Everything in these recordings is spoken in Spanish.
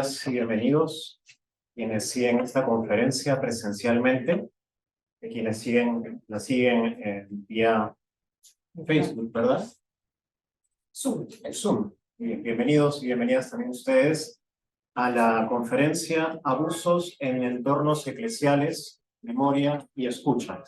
Bienvenidas y bienvenidos quienes siguen esta conferencia presencialmente, y quienes la siguen vía Facebook, ¿verdad? Zoom. Bienvenidos y bienvenidas también ustedes a la conferencia Abusos en entornos eclesiales, memoria y escucha.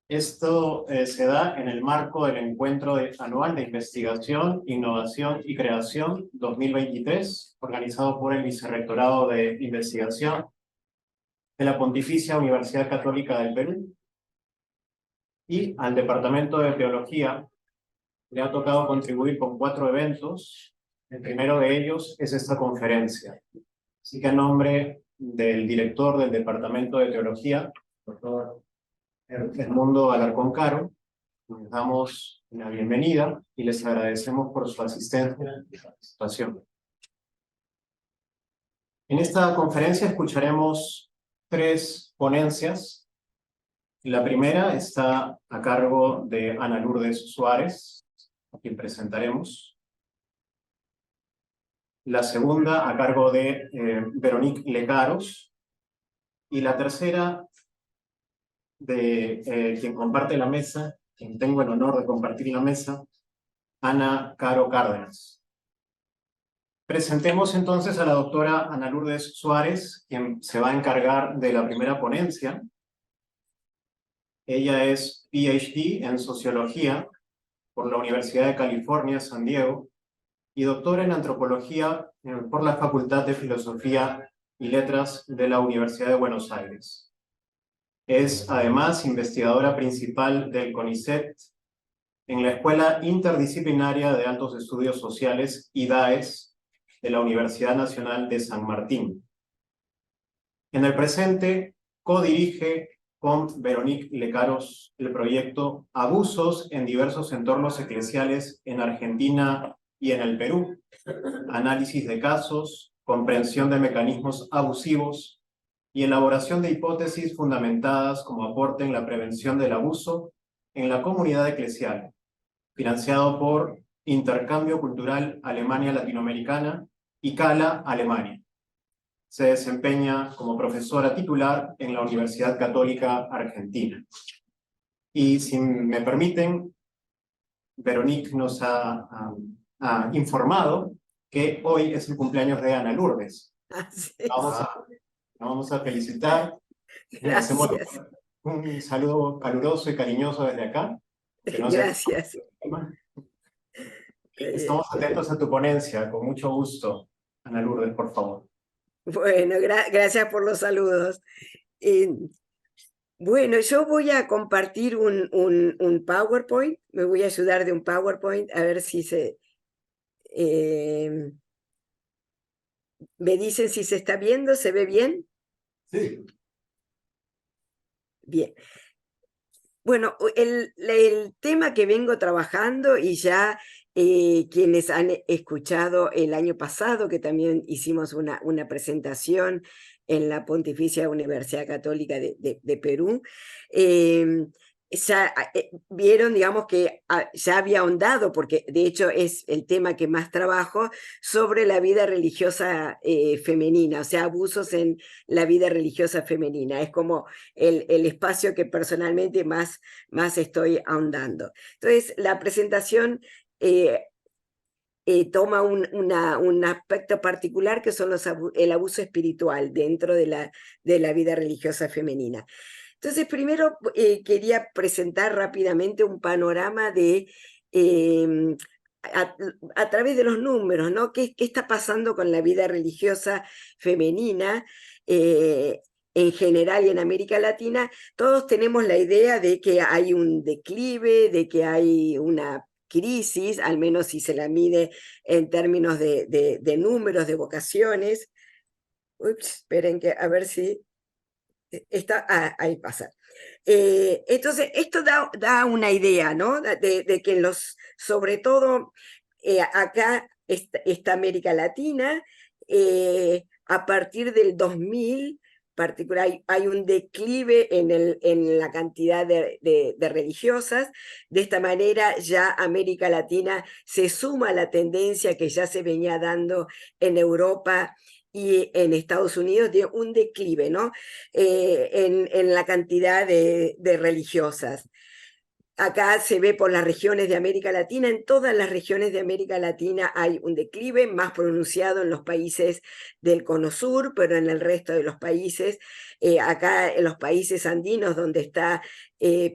Esto se da en el marco del Encuentro Anual de Investigación, Innovación y Creación 2023, organizado por el Vicerrectorado de Investigación de la Pontificia Universidad Católica del Perú. Y al Departamento de Teología le ha tocado contribuir con 4 eventos. El primero de ellos es esta conferencia. Así que a nombre del director del Departamento de Teología, doctor Edmundo Alarcón Caro, les damos la bienvenida y les agradecemos por su asistencia y participación. En esta conferencia escucharemos 3 ponencias. La primera está a cargo de Ana Lourdes Suárez, a quien presentaremos. La segunda a cargo de Veronique Lecaros. Y la tercera de quien comparte la mesa, quien tengo el honor de compartir la mesa, Ana Caro Cárdenas. Presentemos entonces a la doctora Ana Lourdes Suárez, quien se va a encargar de la primera ponencia. Ella es PhD en Sociología por la Universidad de California, San Diego, y doctora en Antropología por la Facultad de Filosofía y Letras de la Universidad de Buenos Aires. Es además investigadora principal del CONICET en la Escuela Interdisciplinaria de Altos Estudios Sociales, IDAES, de la Universidad Nacional de San Martín. En el presente, codirige con Veronique Lecaros el proyecto Abusos en diversos entornos eclesiales en Argentina y en el Perú, análisis de casos, comprensión de mecanismos abusivos y elaboración de hipótesis fundamentadas como aporte en la prevención del abuso en la comunidad eclesial, financiado por Intercambio Cultural Alemania Latinoamericana y CALA Alemania. Se desempeña como profesora titular en la Universidad Católica Argentina. Y si me permiten, Veronique nos ha informado que hoy es el cumpleaños de Ana Lourdes. Sí. Vamos a felicitar. Le hacemos un saludo caluroso y cariñoso desde acá. Gracias. Estamos atentos a tu ponencia, con mucho gusto. Ana Lourdes, por favor. Bueno, gracias por los saludos. Bueno, yo voy a compartir un PowerPoint, me voy a ayudar de un PowerPoint, a ver si me dicen si se está viendo, ¿se ve bien? Sí. Bien. Bueno, el tema que vengo trabajando y ya quienes han escuchado el año pasado, que también hicimos una presentación en la Pontificia Universidad Católica de Perú, ya vieron, digamos, que ya había ahondado, porque de hecho es el tema que más trabajo, sobre la vida religiosa femenina, o sea, abusos en la vida religiosa femenina. Es como el espacio que personalmente más estoy ahondando. Entonces, la presentación toma un aspecto particular que son el abuso espiritual dentro de la vida religiosa femenina. Entonces, primero quería presentar rápidamente un panorama de a través de los números, ¿no? ¿Qué está pasando con la vida religiosa femenina? En general y en América Latina, todos tenemos la idea de que hay un declive, de que hay una crisis, al menos si se la mide en términos de números, de vocaciones. Ups, esperen que a ver si está, ahí pasa. Entonces, esto da una idea, ¿no? De que sobre todo acá está América Latina, a partir del 2000 particular, hay un declive en la cantidad de religiosas. De esta manera ya América Latina se suma a la tendencia que ya se venía dando en Europa y en Estados Unidos, de un declive, ¿no? En la cantidad de religiosas. Acá se ve por las regiones de América Latina, en todas las regiones de América Latina hay un declive más pronunciado en los países del Cono Sur, pero en el resto de los países, acá en los países andinos donde está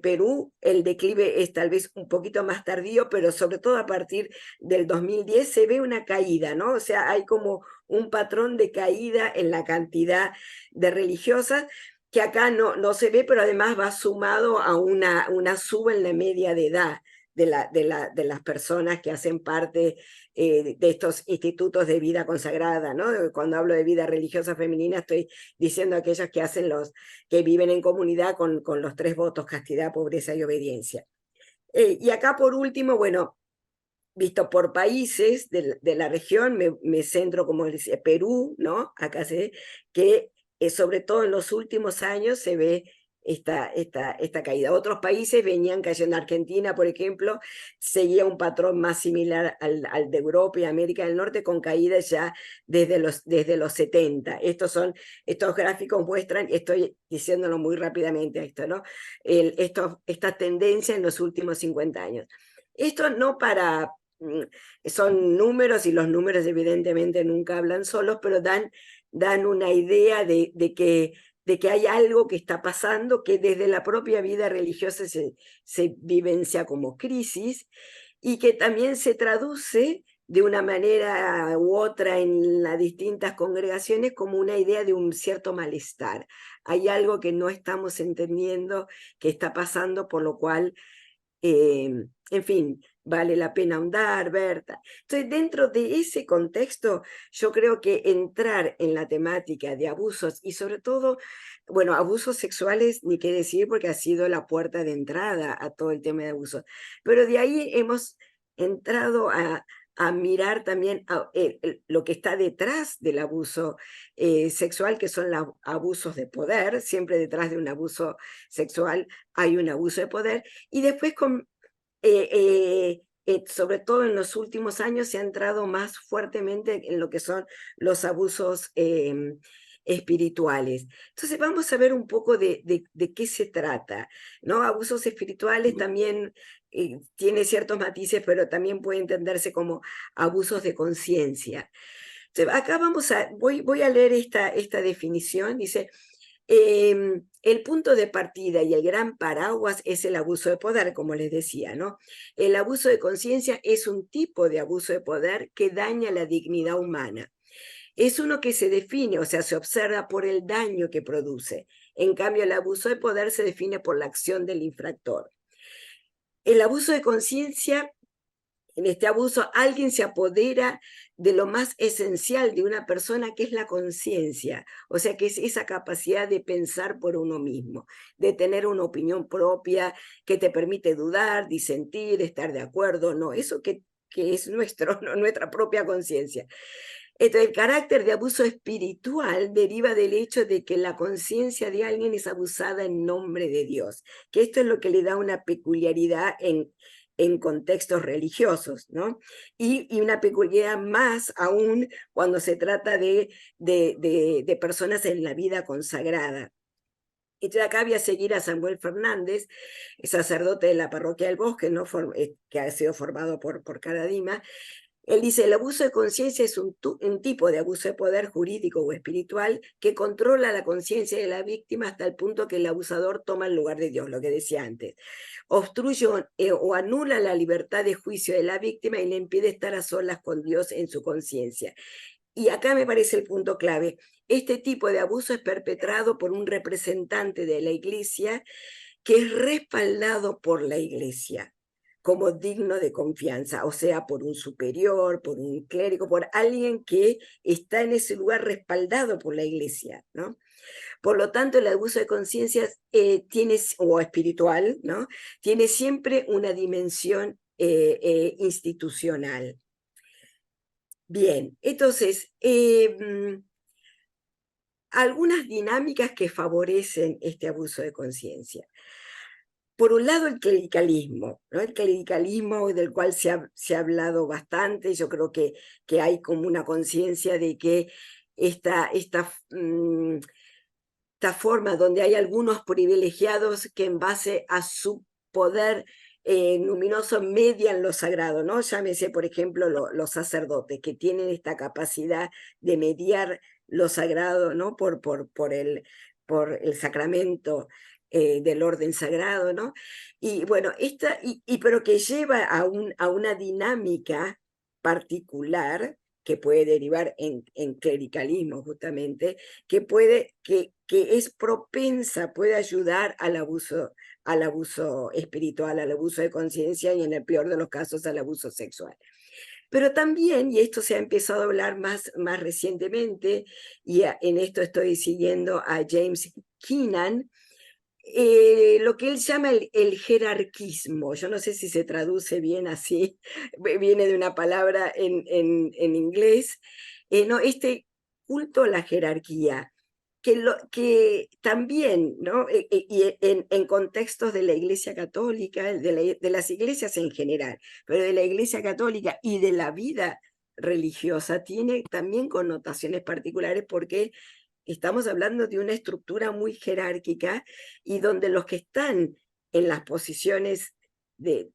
Perú, el declive es tal vez un poquito más tardío, pero sobre todo a partir del 2010 se ve una caída, ¿no? O sea, hay como un patrón de caída en la cantidad de religiosas, que acá no se ve, pero además va sumado a una suba en la media de edad de las personas que hacen parte de estos institutos de vida consagrada, ¿no? Cuando hablo de vida religiosa femenina estoy diciendo aquellas que hacen que viven en comunidad con los 3 votos: castidad, pobreza y obediencia. Y acá por último, bueno, visto por países de la región, me centro, como decía, Perú, ¿no? Acá se ve que sobre todo en los últimos años se ve esta caída. Otros países venían cayendo. Argentina, por ejemplo, seguía un patrón más similar al de Europa y América del Norte, con caídas ya desde los 70. Estos gráficos muestran, estoy diciéndolo muy rápidamente esto, ¿no? Esta tendencia en los últimos 50 años. Esto no son números, y los números evidentemente nunca hablan solos, pero dan una idea de que hay algo que está pasando, que desde la propia vida religiosa se vivencia como crisis, y que también se traduce de una manera u otra en las distintas congregaciones como una idea de un cierto malestar. Hay algo que no estamos entendiendo que está pasando, por lo cual en fin, vale la pena ahondar, ver. Entonces, dentro de ese contexto, yo creo que entrar en la temática de abusos, y sobre todo, bueno, abusos sexuales, ni qué decir, porque ha sido la puerta de entrada a todo el tema de abusos, pero de ahí hemos entrado a mirar también lo que está detrás del abuso sexual, que son los abusos de poder. Siempre detrás de un abuso sexual hay un abuso de poder, y después sobre todo en los últimos años se ha entrado más fuertemente en lo que son los abusos espirituales. Entonces vamos a ver un poco de qué se trata, ¿no? Abusos espirituales también tiene ciertos matices, pero también puede entenderse como abusos de conciencia. Acá voy a leer esta definición. Dice: el punto de partida y el gran paraguas es el abuso de poder, como les decía, ¿no? El abuso de conciencia es un tipo de abuso de poder que daña la dignidad humana. Es uno que se define, o sea, se observa por el daño que produce. En cambio, el abuso de poder se define por la acción del infractor. El abuso de conciencia, en este abuso, alguien se apodera de lo más esencial de una persona, que es la conciencia. O sea, que es esa capacidad de pensar por uno mismo, de tener una opinión propia que te permite dudar, disentir, estar de acuerdo. No, eso que es nuestra propia conciencia. Entonces, el carácter de abuso espiritual deriva del hecho de que la conciencia de alguien es abusada en nombre de Dios, que esto es lo que le da una peculiaridad en contextos religiosos, ¿no? Y una peculiaridad más aún cuando se trata de personas en la vida consagrada. Entonces acá voy a seguir a Samuel Fernández, sacerdote de la parroquia del Bosque, ¿no? Que ha sido formado por Caradima. Él dice: el abuso de conciencia es un tipo de abuso de poder jurídico o espiritual que controla la conciencia de la víctima hasta el punto que el abusador toma el lugar de Dios, lo que decía antes. Obstruye o anula la libertad de juicio de la víctima y le impide estar a solas con Dios en su conciencia. Y acá me parece el punto clave. Este tipo de abuso es perpetrado por un representante de la Iglesia que es respaldado por la Iglesia como digno de confianza, o sea, por un superior, por un clérigo, por alguien que está en ese lugar respaldado por la Iglesia, ¿no? Por lo tanto, el abuso de conciencia o espiritual, ¿no? Tiene siempre una dimensión institucional. Bien, entonces, algunas dinámicas que favorecen este abuso de conciencia. Por un lado, el clericalismo, ¿no? El clericalismo del cual se ha hablado bastante. Yo creo que hay como una conciencia de que esta forma donde hay algunos privilegiados que en base a su poder luminoso median lo sagrado, ¿no? Llámese, por ejemplo, los sacerdotes, que tienen esta capacidad de mediar lo sagrado, ¿no? Por el sacramento del orden sagrado, ¿no? Y bueno, pero que lleva a una dinámica particular que puede derivar en clericalismo, justamente, que es propensa, puede ayudar al abuso espiritual, al abuso de conciencia y en el peor de los casos al abuso sexual. Pero también, y esto se ha empezado a hablar más recientemente, y en esto estoy siguiendo a James Keenan, lo que él llama el jerarquismo. Yo no sé si se traduce bien así, viene de una palabra en inglés, ¿no? Este culto a la jerarquía, que también, ¿no? Y en contextos de la Iglesia Católica, de las iglesias en general, pero de la Iglesia Católica y de la vida religiosa, tiene también connotaciones particulares porque estamos hablando de una estructura muy jerárquica y donde los que están en las posiciones de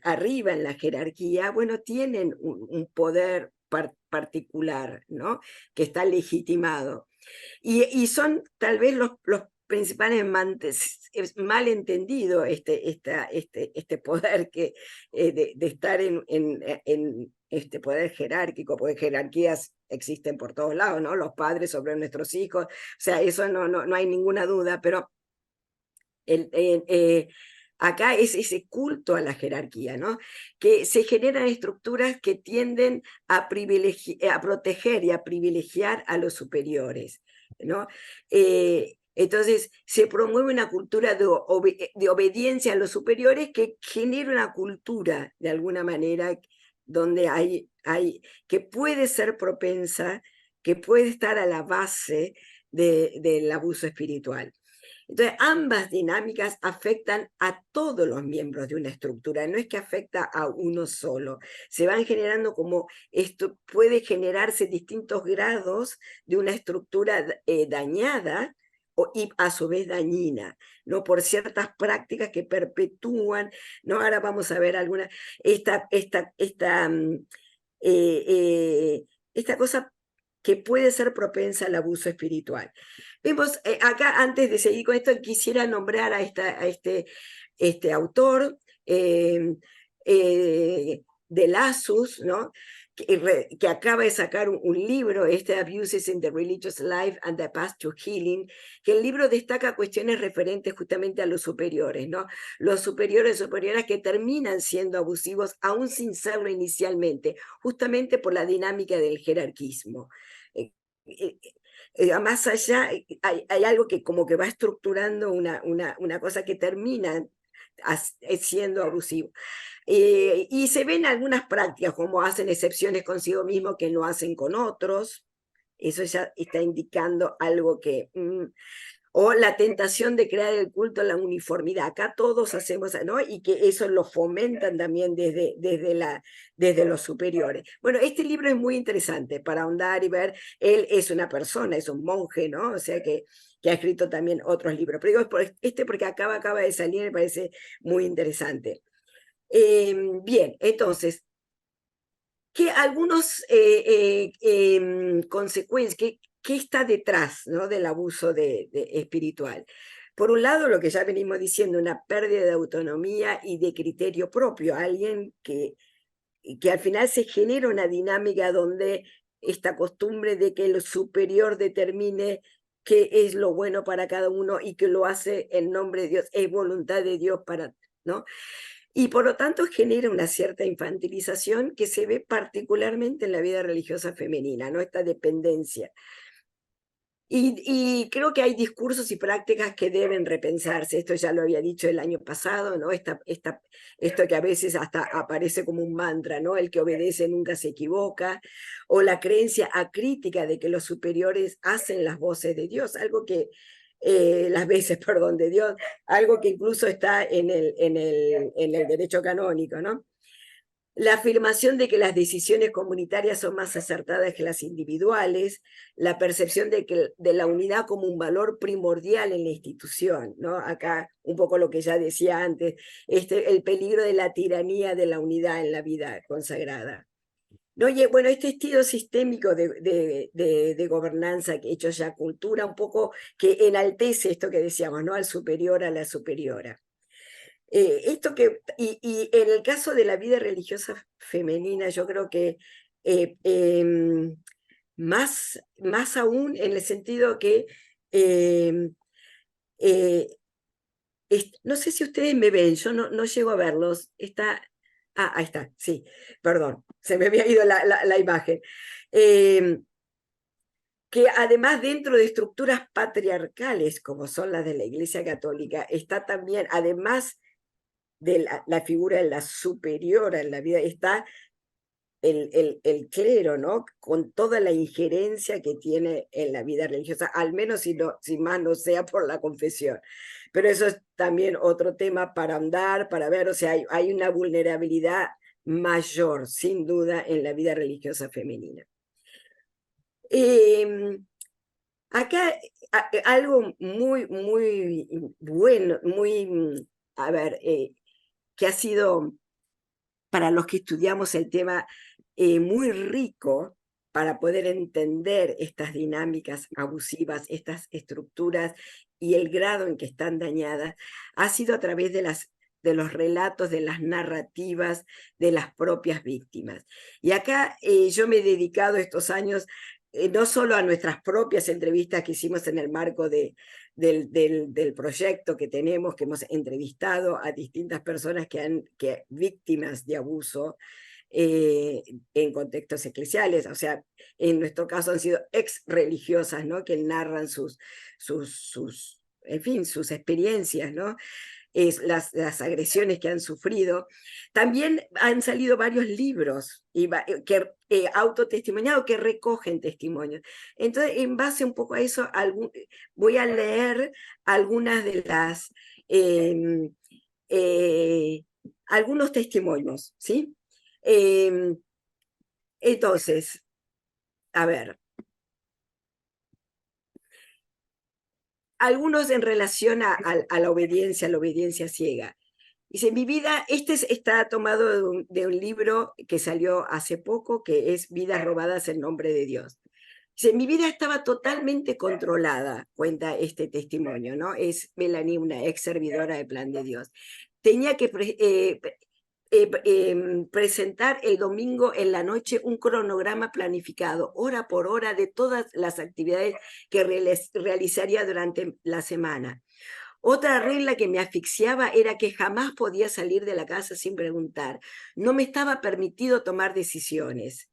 arriba en la jerarquía, bueno, tienen un poder particular, ¿no? Que está legitimado. Y son tal vez los principales es mal entendido este poder de estar en este poder jerárquico, porque jerarquías existen por todos lados, ¿no? Los padres sobre nuestros hijos, o sea, eso no hay ninguna duda, pero acá es ese culto a la jerarquía, ¿no? Que se generan estructuras que tienden a proteger y a privilegiar a los superiores, ¿no? Entonces, se promueve una cultura de obediencia a los superiores que genera una cultura, de alguna manera, donde que puede ser propensa, que puede estar a la base del abuso espiritual. Entonces, ambas dinámicas afectan a todos los miembros de una estructura, no es que afecta a uno solo. Se van generando como esto, puede generarse distintos grados de una estructura dañada y a su vez dañina, ¿no? Por ciertas prácticas que perpetúan, ¿no? Ahora vamos a ver alguna, esta cosa que puede ser propensa al abuso espiritual. Vemos, acá antes de seguir con esto, quisiera nombrar a este autor de Lassus, ¿no? Que acaba de sacar un libro, Abuses in the Religious Life and the Path to Healing, que el libro destaca cuestiones referentes justamente a los superiores, ¿no? Los superiores y superiores que terminan siendo abusivos aún sin serlo inicialmente, justamente por la dinámica del jerarquismo. Más allá, hay algo que como que va estructurando una cosa que termina siendo abusivo. Y se ven algunas prácticas, como hacen excepciones consigo mismo que no hacen con otros. Eso ya está indicando algo que... o la tentación de crear el culto a la uniformidad. Acá todos hacemos, ¿no? Y que eso lo fomentan también desde los superiores. Bueno, este libro es muy interesante para ahondar y ver. Él es una persona, es un monje, ¿no? O sea que ha escrito también otros libros. Pero digo, porque acaba de salir, me parece muy interesante. Bien, entonces, que algunos consecuencias, ¿qué está detrás, ¿no? del abuso espiritual? Por un lado, lo que ya venimos diciendo, una pérdida de autonomía y de criterio propio, alguien que al final se genera una dinámica donde esta costumbre de que el superior determine qué es lo bueno para cada uno y que lo hace en nombre de Dios, es voluntad de Dios ¿no? Y por lo tanto genera una cierta infantilización que se ve particularmente en la vida religiosa femenina, ¿no? Esta dependencia. Y creo que hay discursos y prácticas que deben repensarse. Esto ya lo había dicho el año pasado, ¿no? Esto que a veces hasta aparece como un mantra, ¿no? El que obedece nunca se equivoca, o la creencia acrítica de que los superiores hacen las voces de Dios, algo que, las veces, perdón, de Dios, algo que incluso está en el derecho canónico, ¿no? La afirmación de que las decisiones comunitarias son más acertadas que las individuales, la percepción de la unidad como un valor primordial en la institución, ¿no? Acá un poco lo que ya decía antes, el peligro de la tiranía de la unidad en la vida consagrada. ¿No? Y, bueno, este estilo sistémico de gobernanza que hecho ya cultura, un poco que enaltece esto que decíamos, ¿no? Al superior, a la superiora. Y en el caso de la vida religiosa femenina, yo creo que más aún en el sentido que, em, eh, no sé si ustedes me ven, yo no llego a verlos, ahí está, sí, perdón, se me había ido la imagen. Em, que además dentro de estructuras patriarcales, como son las de la Iglesia Católica, está también, además de la figura de la superiora en la vida, está el clero, ¿no? Con toda la injerencia que tiene en la vida religiosa, al menos si más no sea por la confesión. Pero eso es también otro tema para andar, para ver, o sea, hay una vulnerabilidad mayor, sin duda, en la vida religiosa femenina. Acá algo muy bueno, a ver, que ha sido para los que estudiamos el tema muy rico para poder entender estas dinámicas abusivas, estas estructuras y el grado en que están dañadas, ha sido a través de los relatos, de las narrativas de las propias víctimas. Y acá yo me he dedicado estos años no solo a nuestras propias entrevistas que hicimos en el marco del proyecto que tenemos, que hemos entrevistado a distintas personas víctimas de abuso en contextos eclesiales, o sea, en nuestro caso han sido ex religiosas, ¿no? Que narran en fin, sus experiencias, ¿no? Las agresiones que han sufrido. También han salido varios libros autotestimoniados que recogen testimonios. Entonces, en base un poco a eso, voy a leer algunas de eh, eh, algunos testimonios, ¿sí? Entonces, a ver, algunos en relación a la obediencia ciega. Dice, mi vida, está tomado de un libro que salió hace poco, que es Vidas robadas en nombre de Dios. Dice, mi vida estaba totalmente controlada, cuenta este testimonio, ¿no? Es Melanie, una ex servidora de Plan de Dios. Tenía que presentar el domingo en la noche un cronograma planificado, hora por hora, de todas las actividades que realizaría durante la semana. Otra regla que me asfixiaba era que jamás podía salir de la casa sin preguntar. No me estaba permitido tomar decisiones.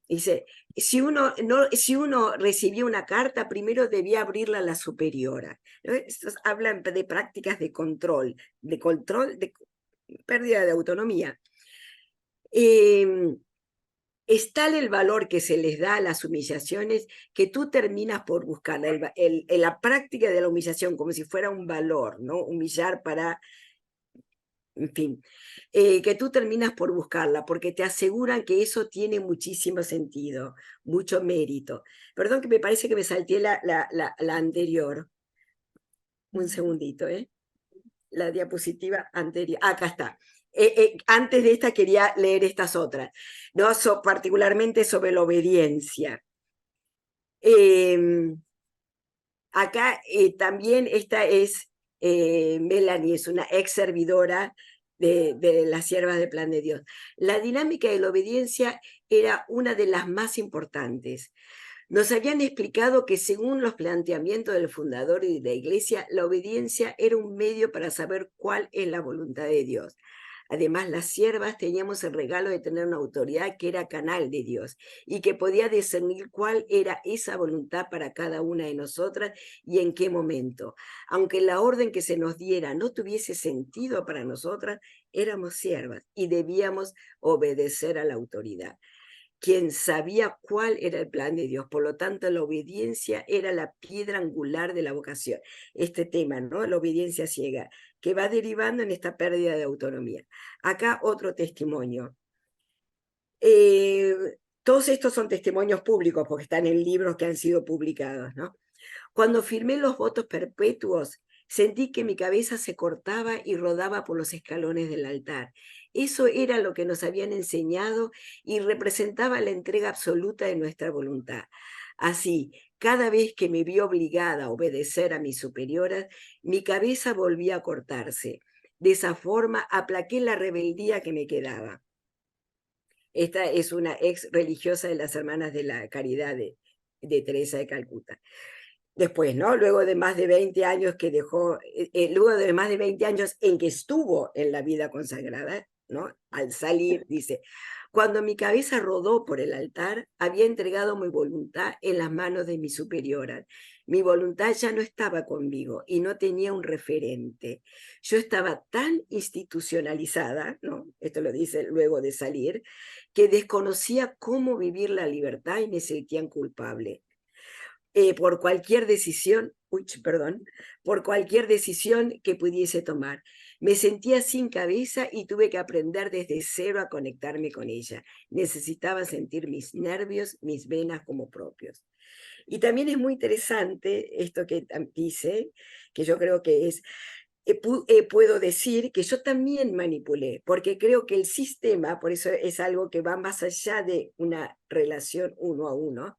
Dice, si uno recibía una carta, primero debía abrirla a la superiora. Estos hablan de prácticas de control, de pérdida de autonomía. Es tal el valor que se les da a las humillaciones que tú terminas por buscar la práctica de la humillación como si fuera un valor, ¿no? Humillar para, en fin, que tú terminas por buscarla porque te aseguran que eso tiene muchísimo sentido, mucho mérito. Perdón que me parece que me salté la anterior. Un segundito, ¿eh? La diapositiva anterior. Acá está. Antes de esta quería leer estas otras, ¿no? Particularmente sobre la obediencia. Acá también esta es Melanie, es una ex servidora de las siervas de Plan de Dios. La dinámica de la obediencia era una de las más importantes. Nos habían explicado que según los planteamientos del fundador y de la iglesia, la obediencia era un medio para saber cuál es la voluntad de Dios. Además, las siervas teníamos el regalo de tener una autoridad que era canal de Dios y que podía discernir cuál era esa voluntad para cada una de nosotras y en qué momento. Aunque la orden que se nos diera no tuviese sentido para nosotras, éramos siervas y debíamos obedecer a la autoridad, quien sabía cuál era el plan de Dios. Por lo tanto, la obediencia era la piedra angular de la vocación. Este tema, ¿no? La obediencia ciega, que va derivando en esta pérdida de autonomía. Acá otro testimonio. Todos estos son testimonios públicos porque están en libros que han sido publicados, ¿no? Cuando firmé los votos perpetuos, sentí que mi cabeza se cortaba y rodaba por los escalones del altar. Eso era lo que nos habían enseñado y representaba la entrega absoluta de nuestra voluntad. Así, cada vez que me vi obligada a obedecer a mis superioras, mi cabeza volvía a cortarse. De esa forma, aplaqué la rebeldía que me quedaba. Esta es una ex religiosa de las Hermanas de la Caridad de Teresa de Calcuta. Después, ¿no? Luego de más de 20 años que dejó, luego de más de 20 años en que estuvo en la vida consagrada, ¿no? Al salir, dice, cuando mi cabeza rodó por el altar, había entregado mi voluntad en las manos de mi superiora. Mi voluntad ya no estaba conmigo y no tenía un referente. Yo estaba tan institucionalizada, ¿no? Esto lo dice luego de salir, que desconocía cómo vivir la libertad y me sentían culpable. Por cualquier decisión, por cualquier decisión que pudiese tomar. Me sentía sin cabeza y tuve que aprender desde cero a conectarme con ella. Necesitaba sentir mis nervios, mis venas como propios. Y también es muy interesante esto que dice, que yo creo que es, puedo decir que yo también manipulé, porque creo que el sistema, por eso es algo que va más allá de una relación uno a uno,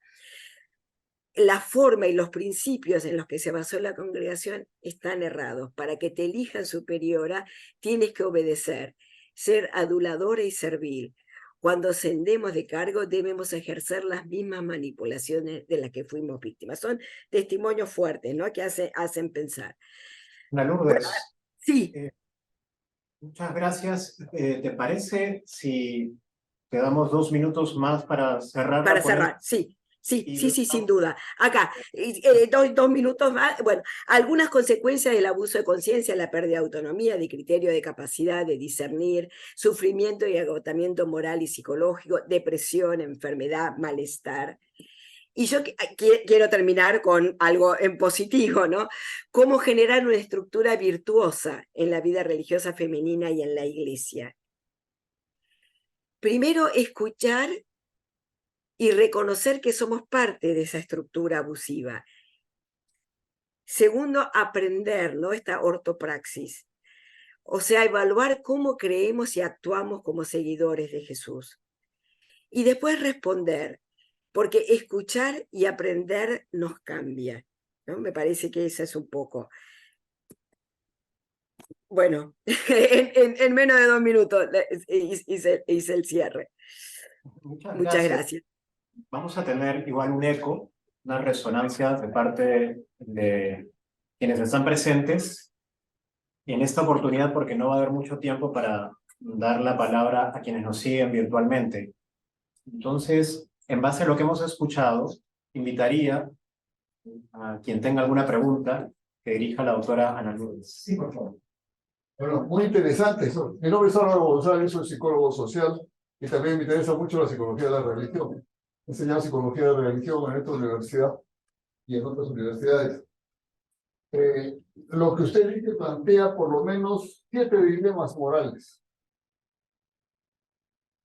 la forma y los principios en los que se basó la congregación están errados. Para que te elijan superiora, tienes que obedecer, ser aduladora y servil. Cuando ascendemos de cargo, debemos ejercer las mismas manipulaciones de las que fuimos víctimas. Son testimonios fuertes, ¿no? Que hacen pensar. Ana Bueno, Lourdes, sí, muchas gracias. ¿Te parece si te damos 2 minutos más para cerrar la para ponencia? cerrar, sí. Sí, Y sí, sí, sin luego, duda. Acá, 2 minutos más. Bueno, algunas consecuencias del abuso de conciencia, la pérdida de autonomía, de criterio, de capacidad de discernir, sufrimiento y agotamiento moral y psicológico, depresión, enfermedad, malestar. Y yo quiero terminar con algo en positivo, ¿no? Cómo generar una estructura virtuosa en la vida religiosa femenina y en la iglesia. Primero, escuchar y reconocer que somos parte de esa estructura abusiva. Segundo, aprender, ¿no? Esta ortopraxis. O sea, evaluar cómo creemos y actuamos como seguidores de Jesús. Y después responder, porque escuchar y aprender nos cambia, ¿no? Me parece que esa es un poco. Bueno, en menos de 2 minutos hice el cierre. muchas Muchas gracias. gracias. Vamos a tener igual un eco, una resonancia de parte de quienes están presentes en esta oportunidad, porque no va a haber mucho tiempo para dar la palabra a quienes nos siguen virtualmente. Entonces, en base a lo que hemos escuchado, invitaría a quien tenga alguna pregunta que dirija a la doctora Ana Lourdes. Sí, por favor. Bueno, muy interesante eso. Mi nombre es Álvaro González, soy psicólogo social y también me interesa mucho la psicología de la religión. He enseñado psicología de la religión en esta universidad y en otras universidades. Lo que usted dice plantea por lo menos 7 dilemas morales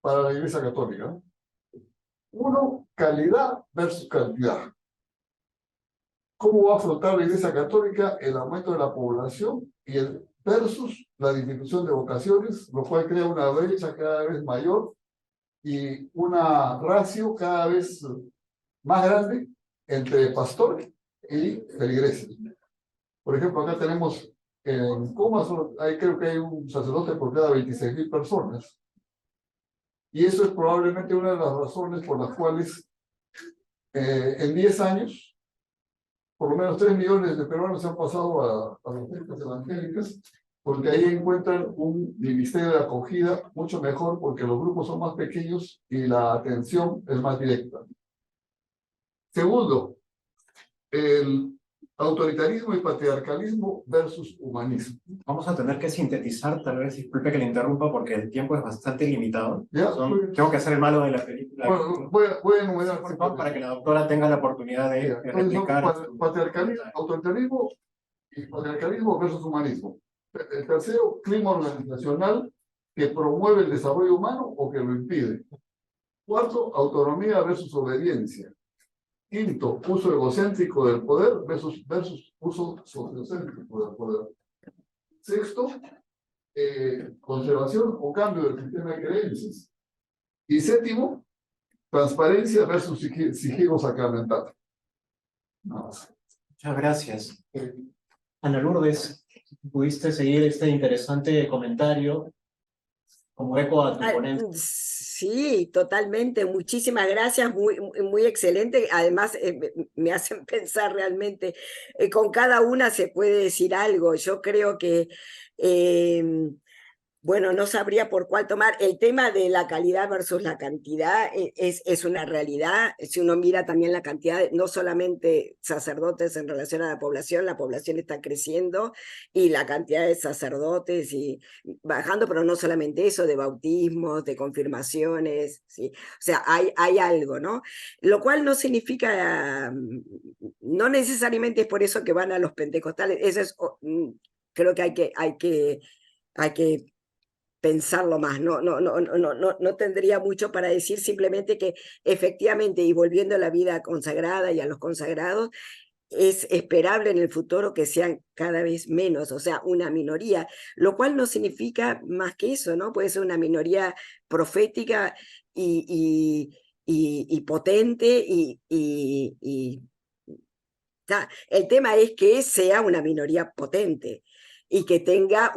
para la Iglesia Católica. Uno, calidad versus cantidad. ¿Cómo va a afrontar la Iglesia Católica el aumento de la población y el versus la disminución de vocaciones, lo cual crea una brecha cada vez mayor y una ratio cada vez más grande entre pastor y feligreses? Por ejemplo, acá tenemos en Comas, creo que hay un sacerdote por cada 26.000 personas. Y eso es probablemente una de las razones por las cuales en 10 años, por lo menos 3 millones de peruanos se han pasado a las sectas evangélicas porque ahí encuentran un ministerio de acogida mucho mejor, porque los grupos son más pequeños y la atención es más directa. Segundo, el autoritarismo y patriarcalismo versus humanismo. Vamos a tener que sintetizar, tal vez, disculpe que le interrumpa, porque el tiempo es bastante limitado. Ya, Tengo que hacer el malo de la película. Bueno, voy a enumerar. Por favor, para que la doctora tenga la oportunidad de Entonces, replicar. autoritarismo y patriarcalismo versus humanismo. El tercero, clima organizacional que promueve el desarrollo humano o que lo impide. Cuarto, autonomía versus obediencia. Quinto, uso egocéntrico del poder versus uso sociocéntrico del poder. Sexto, conservación o cambio del sistema de creencias. Y séptimo, transparencia versus sigilo sacramental. Nada más. Muchas gracias. Ana Lourdes, ¿pudiste seguir este interesante comentario como eco a tu ponencia? Sí, totalmente. Muchísimas gracias, muy excelente. Además, me hacen pensar realmente, con cada una se puede decir algo. Yo creo que, bueno, no sabría por cuál tomar. El tema de la calidad versus la cantidad es una realidad. Si uno mira también la cantidad, no solamente sacerdotes en relación a la población está creciendo y la cantidad de sacerdotes y bajando, pero no solamente eso, de bautismos, de confirmaciones, ¿sí? O sea, hay algo, ¿no? Lo cual no significa, no necesariamente es por eso que van a los pentecostales. Eso es, creo que hay que pensarlo más, no tendría mucho para decir, simplemente que efectivamente, y volviendo a la vida consagrada y a los consagrados, es esperable en el futuro que sean cada vez menos, o sea, una minoría, lo cual no significa más que eso, ¿no? Puede ser una minoría profética y potente el tema es que sea una minoría potente y que tenga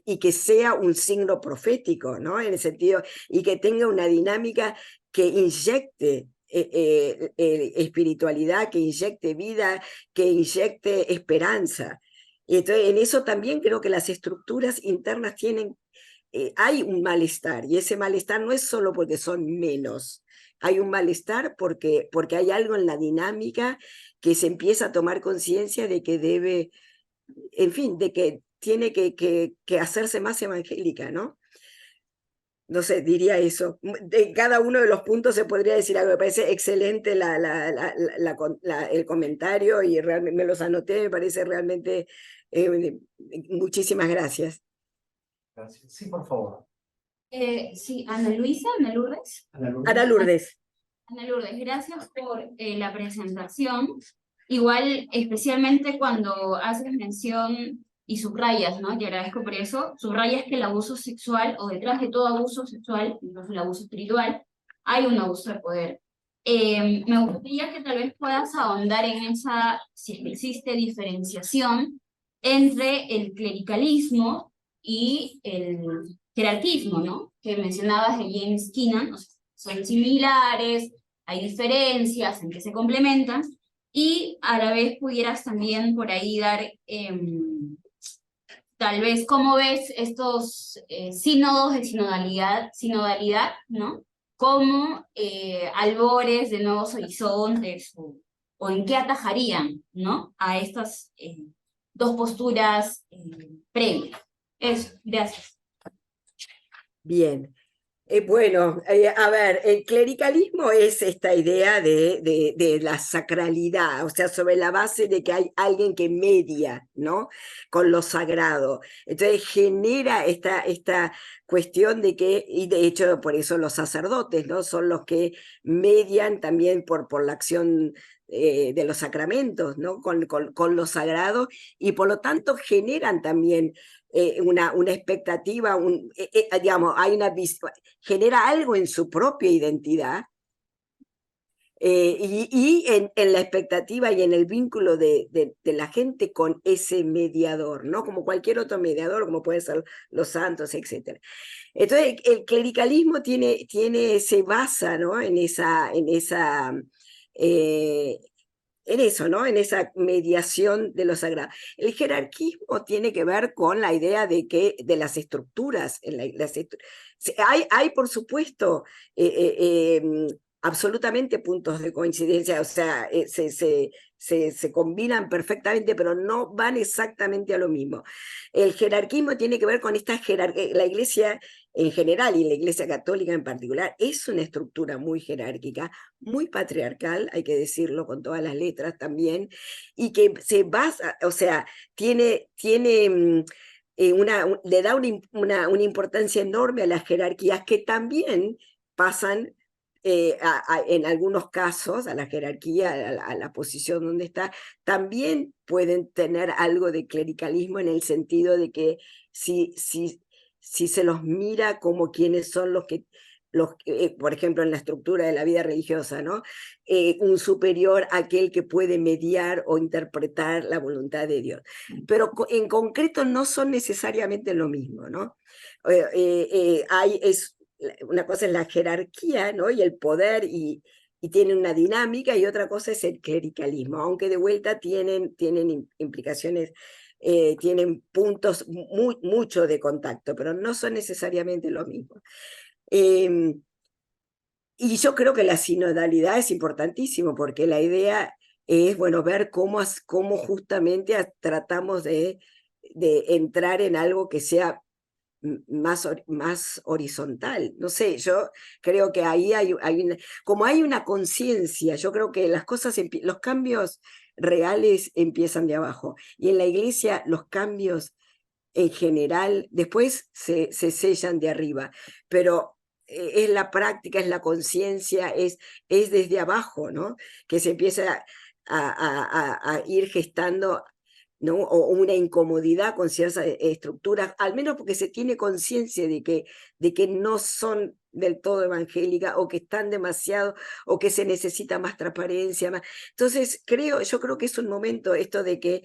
y que sea un signo profético, ¿no? En el sentido, y que tenga una dinámica que inyecte espiritualidad, que inyecte vida, que inyecte esperanza. Y entonces, en eso también creo que las estructuras internas hay un malestar, y ese malestar no es solo porque son menos, hay un malestar porque hay algo en la dinámica que se empieza a tomar conciencia de que debe, en fin, de que tiene que hacerse más evangélica, ¿no? No sé, diría eso. De cada uno de los puntos se podría decir algo. Me parece excelente el comentario y realmente me los anoté, me parece realmente... muchísimas gracias. Gracias. Sí, por favor. Sí, Ana Luisa, Ana Lourdes. Ana Lourdes. Ana Lourdes. Ana Lourdes, gracias por la presentación. Igual, especialmente cuando haces mención y subrayas, ¿no? Te agradezco por eso. Subrayas que el abuso sexual, o detrás de todo abuso sexual, incluso el abuso espiritual, hay un abuso de poder. Me gustaría que tal vez puedas ahondar en esa, si es que existe diferenciación entre el clericalismo y el jerarquismo, ¿no? Que mencionabas de James Keenan, o sea, son similares, hay diferencias en que se complementan, y a la vez pudieras también por ahí dar, tal vez, cómo ves estos sínodos de sinodalidad, ¿no? Como albores de nuevos horizontes, o en qué atajarían, ¿no? A estas dos posturas previas. Eso, gracias. Bien. Bueno, a ver, el clericalismo es esta idea de la sacralidad, o sea, sobre la base de que hay alguien que media, ¿no? Con lo sagrado. Entonces genera esta cuestión de que, y de hecho por eso los sacerdotes, ¿no? Son los que median también por la acción de los sacramentos, ¿no? Con lo sagrado, y por lo tanto generan también una expectativa, digamos, genera algo en su propia identidad, y en la expectativa y en el vínculo de la gente con ese mediador, ¿no? Como cualquier otro mediador, como pueden ser los santos, etc. Entonces, el clericalismo se basa, ¿no? en en eso, ¿no? En esa mediación de lo sagrado. El jerarquismo tiene que ver con la idea de las estructuras. Hay, por supuesto, absolutamente puntos de coincidencia, o sea, se combinan perfectamente, pero no van exactamente a lo mismo. El jerarquismo tiene que ver con esta jerarquía. La Iglesia en general y la Iglesia Católica en particular es una estructura muy jerárquica, muy patriarcal, hay que decirlo con todas las letras también, y que se basa, o sea, le da una importancia enorme a las jerarquías que también pasan en algunos casos a la jerarquía, a la posición donde está, también pueden tener algo de clericalismo en el sentido de que si se los mira como quienes son por ejemplo, en la estructura de la vida religiosa, ¿no? Un superior, aquel que puede mediar o interpretar la voluntad de Dios. Pero en concreto no son necesariamente lo mismo, ¿no? Una cosa es la jerarquía, ¿no? Y el poder, y tiene una dinámica, y otra cosa es el clericalismo, aunque de vuelta tienen implicaciones, tienen puntos mucho de contacto, pero no son necesariamente lo mismo. Y yo creo que la sinodalidad es importantísimo, porque la idea es, bueno, ver cómo justamente tratamos de entrar en algo que sea más horizontal. No sé, yo creo que ahí como hay una conciencia, yo creo que las cosas, los cambios reales empiezan de abajo, y en la Iglesia los cambios en general después se sellan de arriba, pero es la práctica, es la conciencia, es desde abajo, ¿no? Que se empieza a ir gestando, ¿no? O una incomodidad con ciertas estructuras, al menos porque se tiene conciencia de que no son del todo evangélicas, o que están demasiado, o que se necesita más transparencia. Entonces, yo creo que es un momento esto de que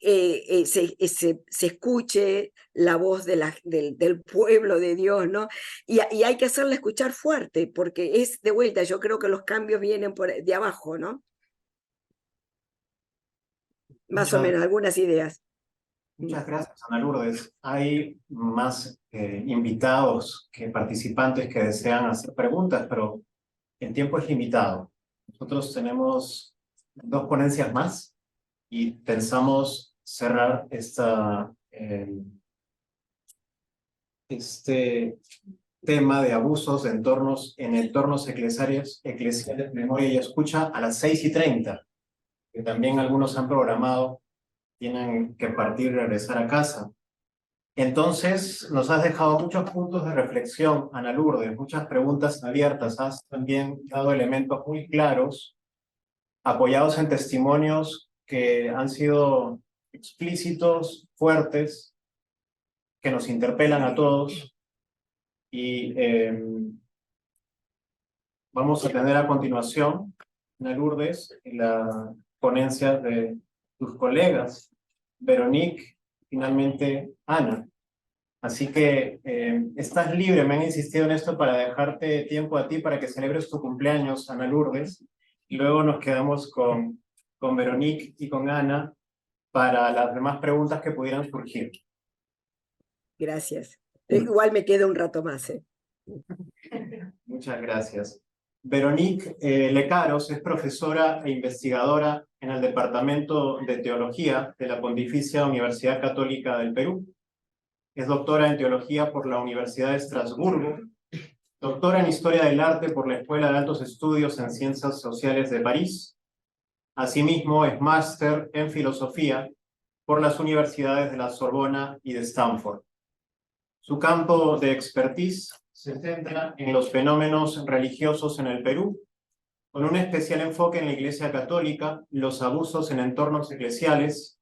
se escuche la voz del pueblo de Dios, ¿no? Y hay que hacerla escuchar fuerte, porque es de vuelta, yo creo que los cambios vienen de abajo, ¿no? Más o menos, algunas ideas. Muchas gracias, Ana Lourdes. Hay más invitados que participantes que desean hacer preguntas, pero el tiempo es limitado. Nosotros tenemos 2 ponencias más y pensamos cerrar este tema de abusos en entornos eclesiales, memoria y escucha a las 6:30, que también algunos han programado, tienen que partir y regresar a casa. Entonces, nos has dejado muchos puntos de reflexión, Ana Lourdes, muchas preguntas abiertas, has también dado elementos muy claros, apoyados en testimonios que han sido explícitos, fuertes, que nos interpelan a todos, y vamos a tener a continuación, Ana Lourdes, la ponencia de tus colegas, Veronique, finalmente Ana. Así que estás libre, me han insistido en esto para dejarte tiempo a ti para que celebres tu cumpleaños, Ana Lourdes, y luego nos quedamos con Veronique y con Ana para las demás preguntas que pudieran surgir. Gracias. Igual me quedo un rato más. Muchas gracias. Veronique Lecaros es profesora e investigadora en el Departamento de Teología de la Pontificia Universidad Católica del Perú. Es doctora en Teología por la Universidad de Estrasburgo, doctora en Historia del Arte por la Escuela de Altos Estudios en Ciencias Sociales de París. Asimismo, es máster en Filosofía por las universidades de la Sorbona y de Stanford. Su campo de expertise se centra en los fenómenos religiosos en el Perú, con un especial enfoque en la Iglesia Católica, los abusos en entornos eclesiales,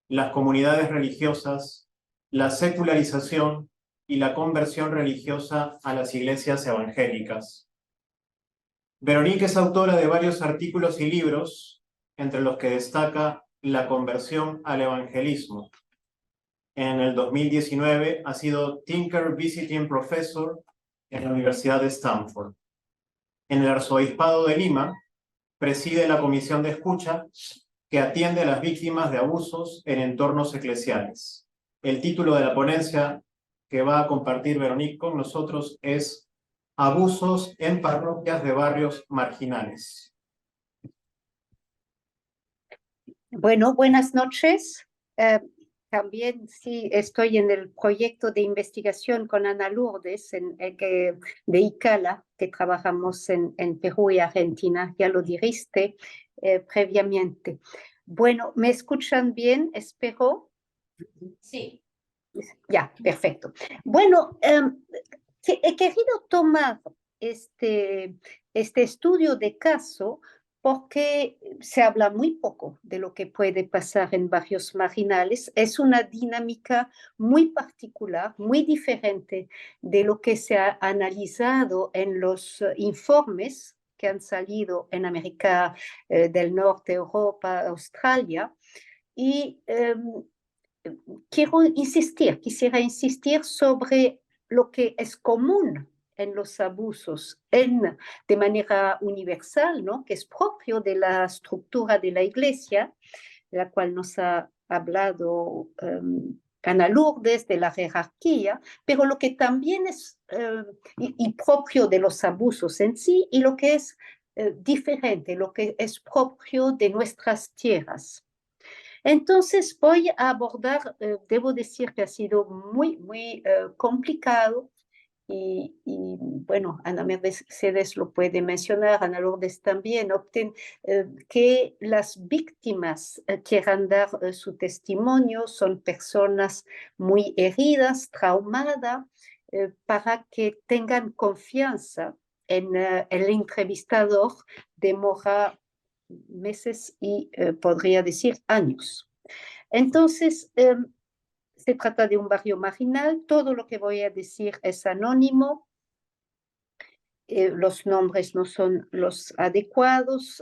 las comunidades religiosas, la secularización y la conversión religiosa a las iglesias evangélicas. Veronique es autora de varios artículos y libros, entre los que destaca La conversión al evangelismo. En el 2019 ha sido Tinker Visiting Professor en la Universidad de Stanford. En el Arzobispado de Lima preside la Comisión de Escucha, que atiende a las víctimas de abusos en entornos eclesiales. El título de la ponencia que va a compartir Veronique con nosotros es Abusos en parroquias de barrios marginales. Bueno, buenas noches. También sí estoy en el proyecto de investigación con Ana Lourdes de ICALA, que trabajamos en Perú y Argentina. Ya lo dijiste previamente. Bueno, ¿me escuchan bien? Espero. Sí. Ya, perfecto. Bueno, he querido tomar este estudio de caso porque se habla muy poco de lo que puede pasar en barrios marginales. Es una dinámica muy particular, muy diferente de lo que se ha analizado en los informes que han salido en América del Norte, Europa, Australia. Y quisiera insistir sobre lo que es común en los abusos de manera universal, ¿no? Que es propio de la estructura de la Iglesia, de la cual nos ha hablado Ana Lourdes, de la jerarquía, pero lo que también es y propio de los abusos en sí, y lo que es diferente, lo que es propio de nuestras tierras. Entonces voy a abordar, debo decir que ha sido muy complicado y bueno, Ana Mercedes lo puede mencionar, Ana Lourdes también, que las víctimas quieran dar su testimonio, son personas muy heridas, traumadas, para que tengan confianza en el entrevistador, demora meses y podría decir años. Entonces, se trata de un barrio marginal, todo lo que voy a decir es anónimo, los nombres no son los adecuados.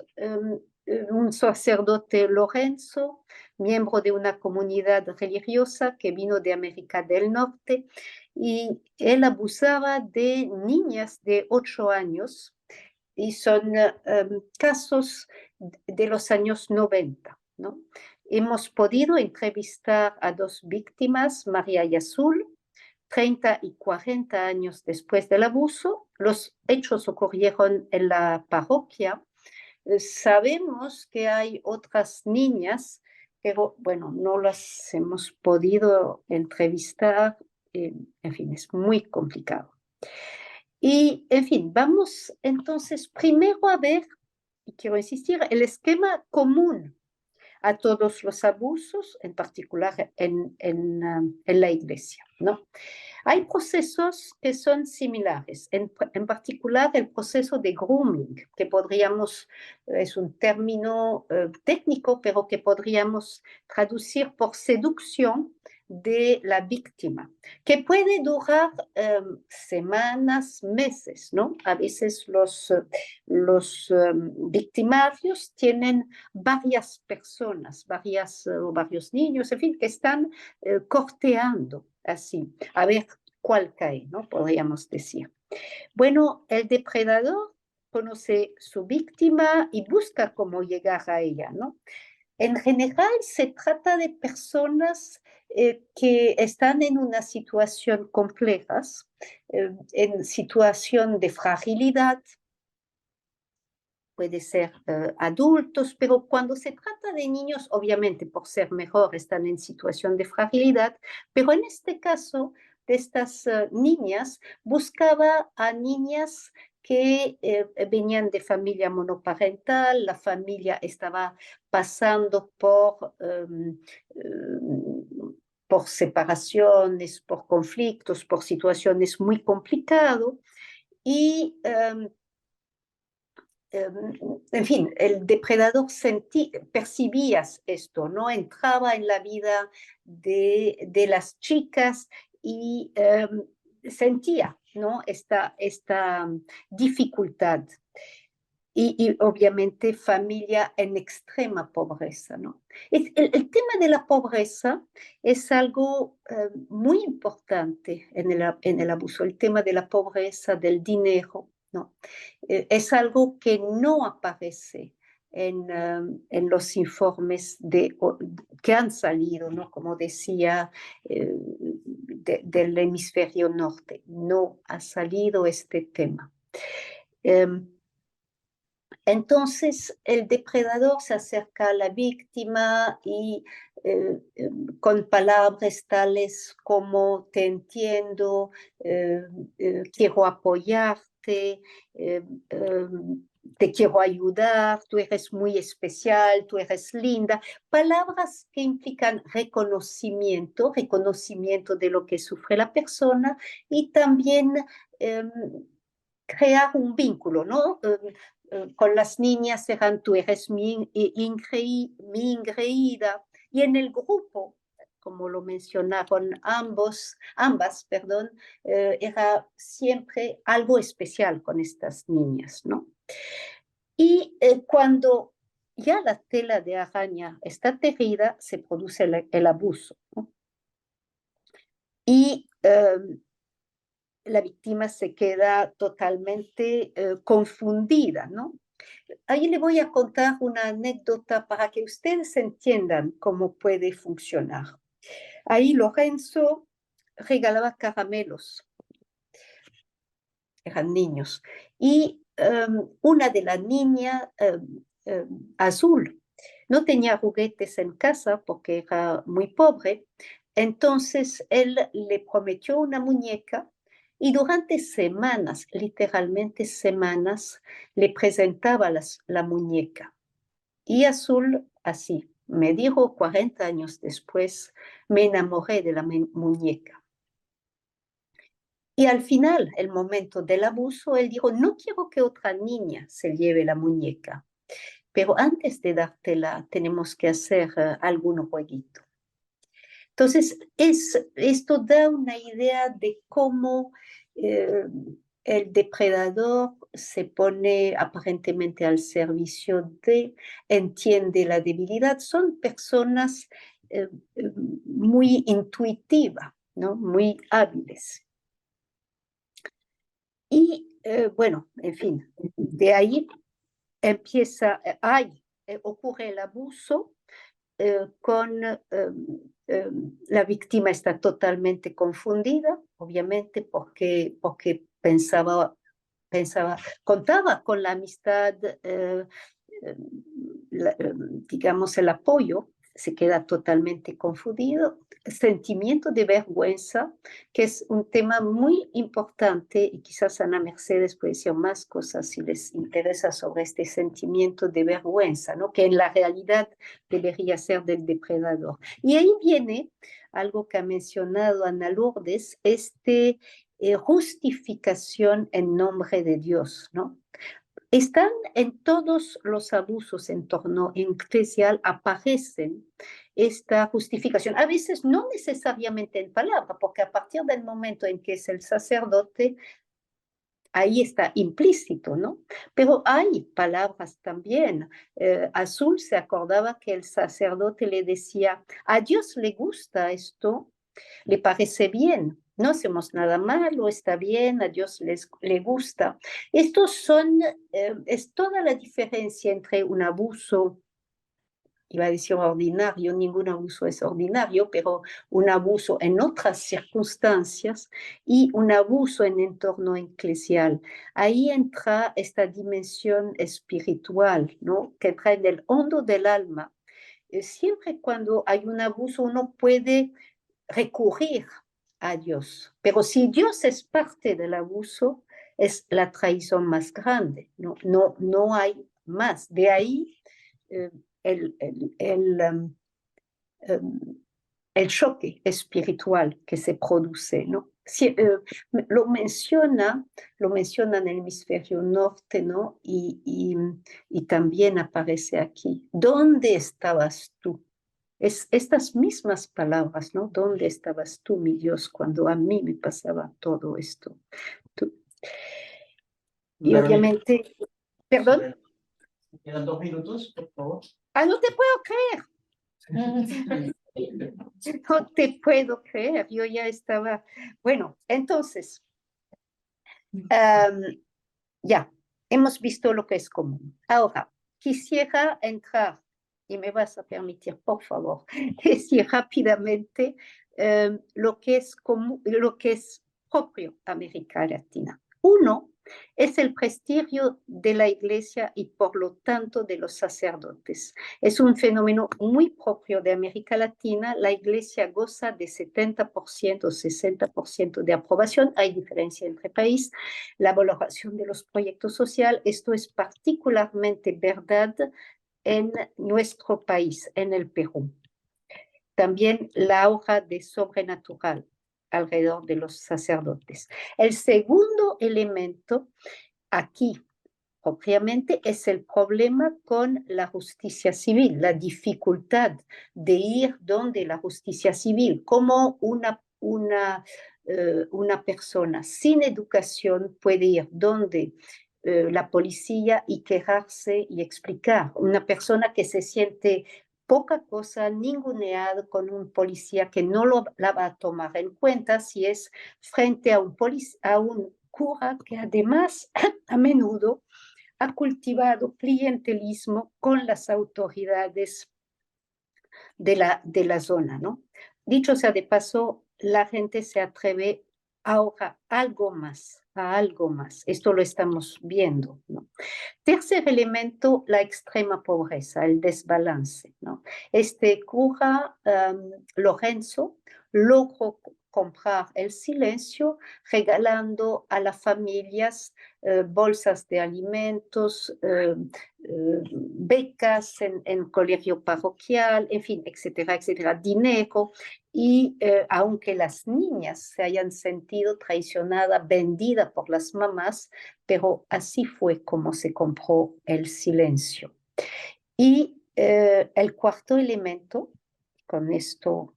Un sacerdote Lorenzo, miembro de una comunidad religiosa que vino de América del Norte, y él abusaba de niñas de 8 años, y son casos de los años 90, ¿no? Hemos podido entrevistar a 2 víctimas, María y Azul, 30 y 40 años después del abuso. Los hechos ocurrieron en la parroquia. Sabemos que hay otras niñas, pero bueno, no las hemos podido entrevistar. En fin, es muy complicado. Y, en fin, vamos entonces primero a ver, y quiero insistir, el esquema común a todos los abusos, en particular en la Iglesia, ¿no? Hay procesos que son similares, en particular el proceso de grooming, que es un término técnico, pero que podríamos traducir por seducción de la víctima, que puede durar semanas, meses, ¿no? A veces los victimarios tienen varias personas, varios niños, en fin, que están corteando así, a ver cuál cae, ¿no? Podríamos decir. Bueno, el depredador conoce su víctima y busca cómo llegar a ella, ¿no? En general se trata de personas que están en una situación compleja, en situación de fragilidad, puede ser adultos, pero cuando se trata de niños, obviamente por ser mejor están en situación de fragilidad, pero en este caso de estas niñas, buscaba a niñas que venían de familia monoparental, la familia estaba pasando por separaciones, por conflictos, por situaciones muy complicadas, y en fin, el depredador percibía esto, ¿no? Entraba en la vida de las chicas y sentía, ¿no? esta dificultad. Y obviamente familia en extrema pobreza, ¿no? El tema de la pobreza es algo muy importante en el abuso, el tema de la pobreza, del dinero, ¿no? Es algo que no aparece en los informes que han salido, ¿no? Como decía, del hemisferio norte. No ha salido este tema. Entonces, el depredador se acerca a la víctima y con palabras tales como te entiendo, quiero apoyarte, te quiero ayudar, tú eres muy especial, tú eres linda. Palabras que implican reconocimiento de lo que sufre la persona y también crear un vínculo, ¿no? Con las niñas serán tú eres mi ingreída, y en el grupo, como lo mencionaron ambas, era siempre algo especial con estas niñas, ¿no? Y cuando ya la tela de araña está tejida, se produce el abuso, ¿no? Y la víctima se queda totalmente confundida, ¿no? Ahí le voy a contar una anécdota para que ustedes entiendan cómo puede funcionar. Ahí Lorenzo regalaba caramelos, eran niños, y una de las niñas, Azul, no tenía juguetes en casa porque era muy pobre, entonces él le prometió una muñeca y durante semanas, literalmente semanas, le presentaba la muñeca. Y Azul, así, me dijo 40 años después, me enamoré de la muñeca. Y al final, el momento del abuso, él dijo, no quiero que otra niña se lleve la muñeca, pero antes de dártela tenemos que hacer algún jueguito. Entonces, esto da una idea de cómo el depredador se pone aparentemente al servicio entiende la debilidad. Son personas muy intuitivas, ¿no? Muy hábiles. Y bueno, en fin, de ahí ocurre el abuso. La víctima está totalmente confundida, obviamente, porque contaba con la amistad, digamos, el apoyo, se queda totalmente confundido. Sentimiento de vergüenza, que es un tema muy importante, y quizás Ana Mercedes puede decir más cosas si les interesa sobre este sentimiento de vergüenza, ¿no? Que en la realidad debería ser del depredador. Y ahí viene algo que ha mencionado Ana Lourdes, justificación en nombre de Dios, ¿no? Están en todos los abusos en torno eclesial, aparecen esta justificación, a veces no necesariamente en palabra, porque a partir del momento en que es el sacerdote, ahí está implícito, ¿no? Pero hay palabras también. Azul se acordaba que el sacerdote le decía, a Dios le gusta esto, le parece bien, no hacemos nada malo, está bien, a Dios le gusta. Estos son, es toda la diferencia entre un abuso, iba a decir ordinario, ningún abuso es ordinario, pero un abuso en otras circunstancias y un abuso en entorno eclesial. Ahí entra esta dimensión espiritual, ¿no? Que entra en el hondo del alma. Siempre cuando hay un abuso uno puede recurrir a Dios. Pero si Dios es parte del abuso, es la traición más grande. No hay más. De ahí el choque espiritual que se produce, ¿no? Lo menciona en el hemisferio norte, ¿no? Y también aparece aquí. ¿Dónde estabas tú? Estas mismas palabras, ¿no? ¿Dónde estabas tú, mi Dios, cuando a mí me pasaba todo esto? Y obviamente, perdón. Quedan 2 minutos, por favor. No te puedo creer. No te puedo creer. Yo ya estaba. Bueno, entonces, ya, hemos visto lo que es común. Ahora, quisiera entrar, y me vas a permitir, por favor, decir rápidamente lo que es propio a América Latina. Uno es el prestigio de la Iglesia y por lo tanto de los sacerdotes. Es un fenómeno muy propio de América Latina. La Iglesia goza de 70% o 60% de aprobación. Hay diferencia entre países. La valoración de los proyectos sociales, esto es particularmente verdad en nuestro país, en el Perú. También la aura de sobrenatural alrededor de los sacerdotes. El segundo elemento aquí, propiamente, es el problema con la justicia civil, la dificultad de ir donde la justicia civil, como una persona sin educación puede ir donde la policía y quejarse y explicar. Una persona que se siente poca cosa, ninguneado con un policía que no la va a tomar en cuenta si es frente a un cura que además a menudo ha cultivado clientelismo con las autoridades de la zona, ¿no? Dicho sea de paso, la gente se atreve ahora a algo más. Esto lo estamos viendo, ¿no? Tercer elemento, la extrema pobreza, el desbalance, ¿no? Este cura Lorenzo logró comprar el silencio regalando a las familias bolsas de alimentos, becas en colegio parroquial, en fin, etcétera, etcétera, dinero. Y aunque las niñas se hayan sentido traicionadas, vendidas por las mamás, pero así fue como se compró el silencio. Y el cuarto elemento, con esto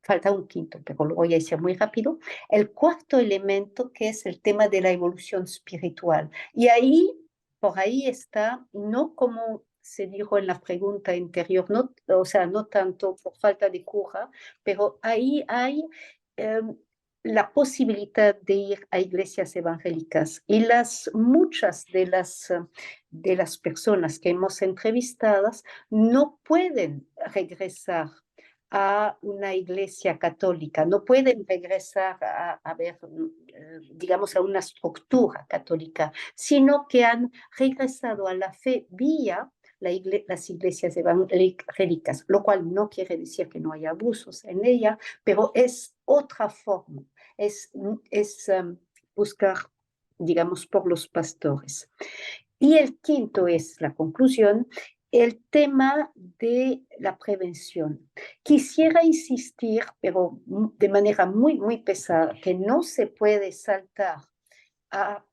falta un quinto, pero lo voy a decir muy rápido, el cuarto elemento que es el tema de la evolución espiritual. Y ahí, por ahí está, no como se dijo en la pregunta anterior, no, o sea, no tanto por falta de cura, pero ahí hay la posibilidad de ir a iglesias evangélicas. Y muchas de las personas que hemos entrevistado no pueden regresar a una iglesia católica, no pueden regresar a ver, digamos, a una estructura católica, sino que han regresado a la fe vía las iglesias evangélicas, lo cual no quiere decir que no haya abusos en ella, pero es otra forma, es buscar, digamos, por los pastores. Y el quinto es la conclusión, el tema de la prevención. Quisiera insistir, pero de manera muy, muy pesada, que no se puede saltar a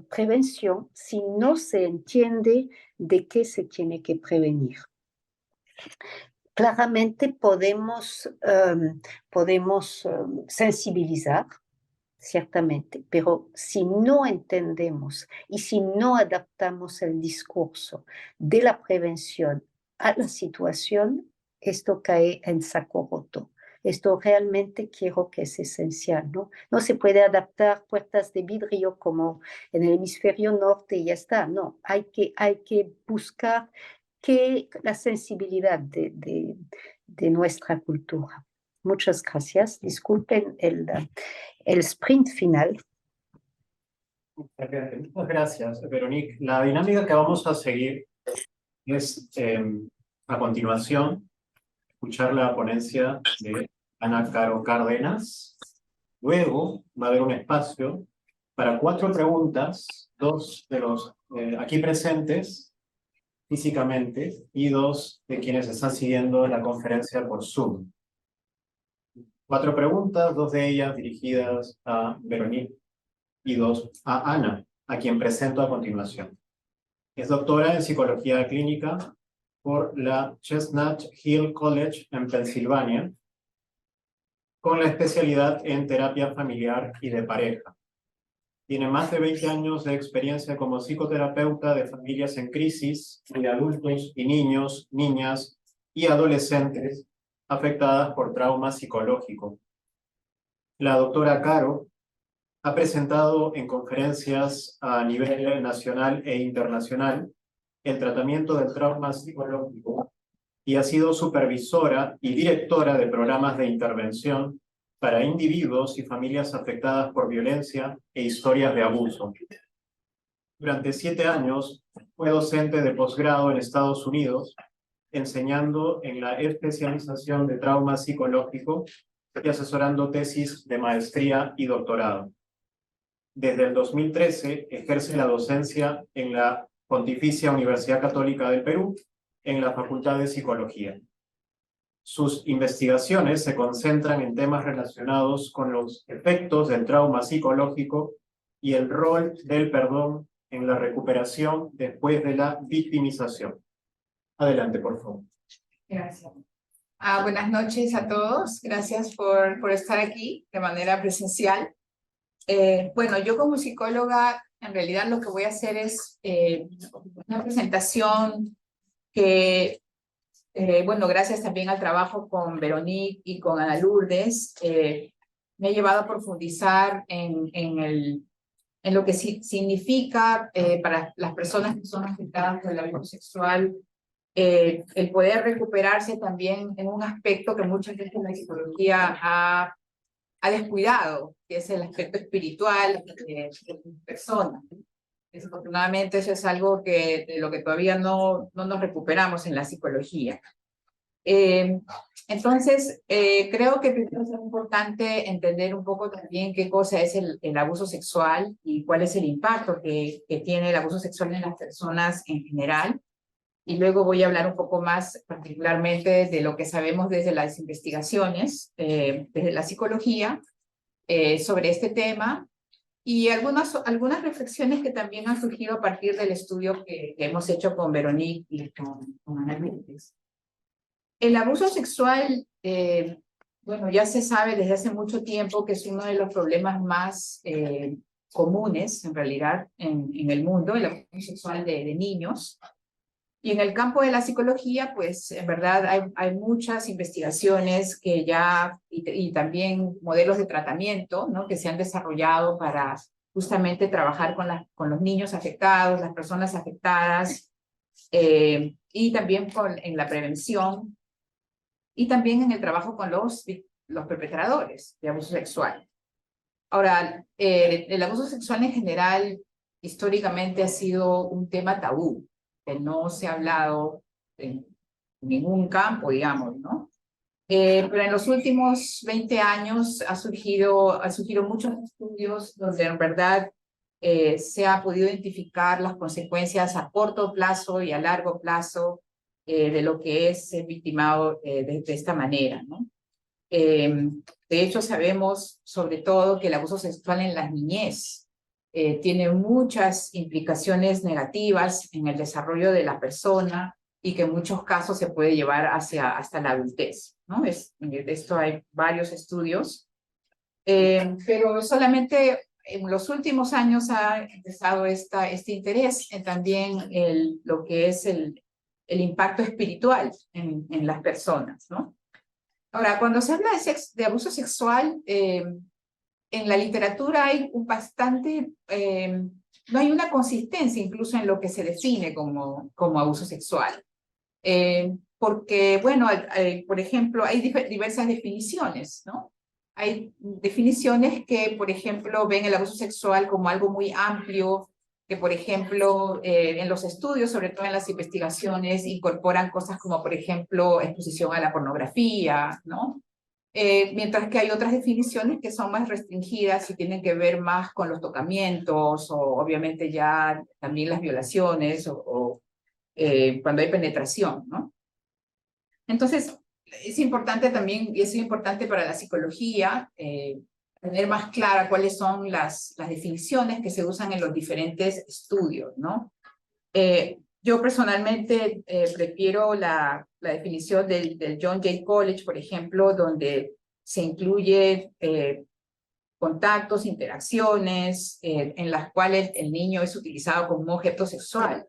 prevención si no se entiende de qué se tiene que prevenir. Claramente podemos sensibilizar, ciertamente, pero si no entendemos y si no adaptamos el discurso de la prevención a la situación, esto cae en saco roto. Esto realmente quiero que es esencial, ¿no? No se puede adaptar puertas de vidrio como en el hemisferio norte y ya está, no. Hay que buscar la sensibilidad de nuestra cultura. Muchas gracias. Disculpen el sprint final. Muchas gracias, Veronique. La dinámica que vamos a seguir es, a continuación, escuchar la ponencia de Ana Caro Cárdenas. Luego va a haber un espacio para 4 preguntas, 2 de los aquí presentes físicamente y 2 de quienes están siguiendo la conferencia por Zoom. 4 preguntas, 2 de ellas dirigidas a Veronique y 2 a Ana, a quien presento a continuación. Es doctora en Psicología Clínica por la Chestnut Hill College en Pensilvania, con la especialidad en terapia familiar y de pareja. Tiene más de 20 años de experiencia como psicoterapeuta de familias en crisis y de adultos y niños, niñas y adolescentes afectadas por trauma psicológico. La doctora Caro ha presentado en conferencias a nivel nacional e internacional el tratamiento del trauma psicológico y ha sido supervisora y directora de programas de intervención para individuos y familias afectadas por violencia e historias de abuso. Durante 7 años fue docente de posgrado en Estados Unidos, enseñando en la especialización de trauma psicológico y asesorando tesis de maestría y doctorado. Desde el 2013 ejerce la docencia en la Pontificia Universidad Católica del Perú, en la Facultad de Psicología. Sus investigaciones se concentran en temas relacionados con los efectos del trauma psicológico y el rol del perdón en la recuperación después de la victimización. Adelante, por favor. Gracias. Buenas noches a todos. Gracias por estar aquí de manera presencial. Bueno, yo como psicóloga, en realidad lo que voy a hacer es una presentación que, bueno, gracias también al trabajo con Veronique y con Ana Lourdes, me ha llevado a profundizar en lo que significa para las personas que son afectadas por el abuso sexual, el poder recuperarse también en un aspecto que muchas veces la psicología ha descuidado, que es el aspecto espiritual de la persona. Desafortunadamente eso es algo de lo que todavía no nos recuperamos en la psicología. Entonces, creo que primero es importante entender un poco también qué cosa es el abuso sexual y cuál es el impacto que tiene el abuso sexual en las personas en general. Y luego voy a hablar un poco más particularmente de lo que sabemos desde las investigaciones, desde la psicología, sobre este tema, y algunas reflexiones que también han surgido a partir del estudio que hemos hecho con Veronique y con Ana Lourdes. El abuso sexual, bueno, ya se sabe desde hace mucho tiempo que es uno de los problemas más comunes, en realidad, en el mundo, el abuso sexual de niños. Y en el campo de la psicología, pues en verdad hay muchas investigaciones que ya, y también modelos de tratamiento, ¿no?, que se han desarrollado para justamente trabajar con los niños afectados, las personas afectadas, y también en la prevención, y también en el trabajo con los perpetradores de abuso sexual. Ahora, el abuso sexual en general, históricamente ha sido un tema tabú, que no se ha hablado en ningún campo, digamos, ¿no? Pero en los últimos 20 años han surgido muchos estudios donde en verdad se ha podido identificar las consecuencias a corto plazo y a largo plazo de lo que es ser victimado de esta manera, ¿no? De hecho, sabemos sobre todo que el abuso sexual en la niñez tiene muchas implicaciones negativas en el desarrollo de la persona y que en muchos casos se puede llevar hasta la adultez, ¿no? De esto hay varios estudios, pero solamente en los últimos años ha empezado este interés en también lo que es el impacto espiritual en las personas, ¿no? Ahora, cuando se habla de abuso sexual, en la literatura hay no hay una consistencia incluso en lo que se define como abuso sexual. Porque, bueno, por ejemplo, hay diversas definiciones, ¿no? Hay definiciones que, por ejemplo, ven el abuso sexual como algo muy amplio, que, por ejemplo, en los estudios, sobre todo en las investigaciones, incorporan cosas como, por ejemplo, exposición a la pornografía, ¿no? Mientras que hay otras definiciones que son más restringidas y tienen que ver más con los tocamientos o obviamente ya también las violaciones o cuando hay penetración, ¿no? Entonces, es importante también, y es importante para la psicología, tener más clara cuáles son las definiciones que se usan en los diferentes estudios, ¿no? Yo personalmente prefiero la definición del John Jay College, por ejemplo, donde se incluye contactos, interacciones, en las cuales el niño es utilizado como un objeto sexual,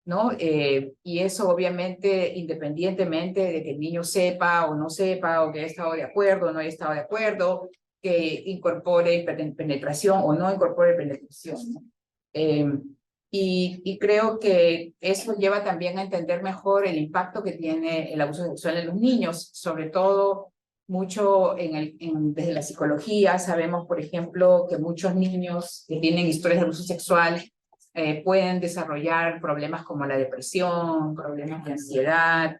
¿no? Y eso obviamente independientemente de que el niño sepa o no sepa, o que haya estado de acuerdo o no haya estado de acuerdo, que incorpore penetración o no incorpore penetración, ¿no? Y creo que eso lleva también a entender mejor el impacto que tiene el abuso sexual en los niños, sobre todo mucho desde la psicología. Sabemos, por ejemplo, que muchos niños que tienen historias de abuso sexual pueden desarrollar problemas como la depresión, problemas de ansiedad,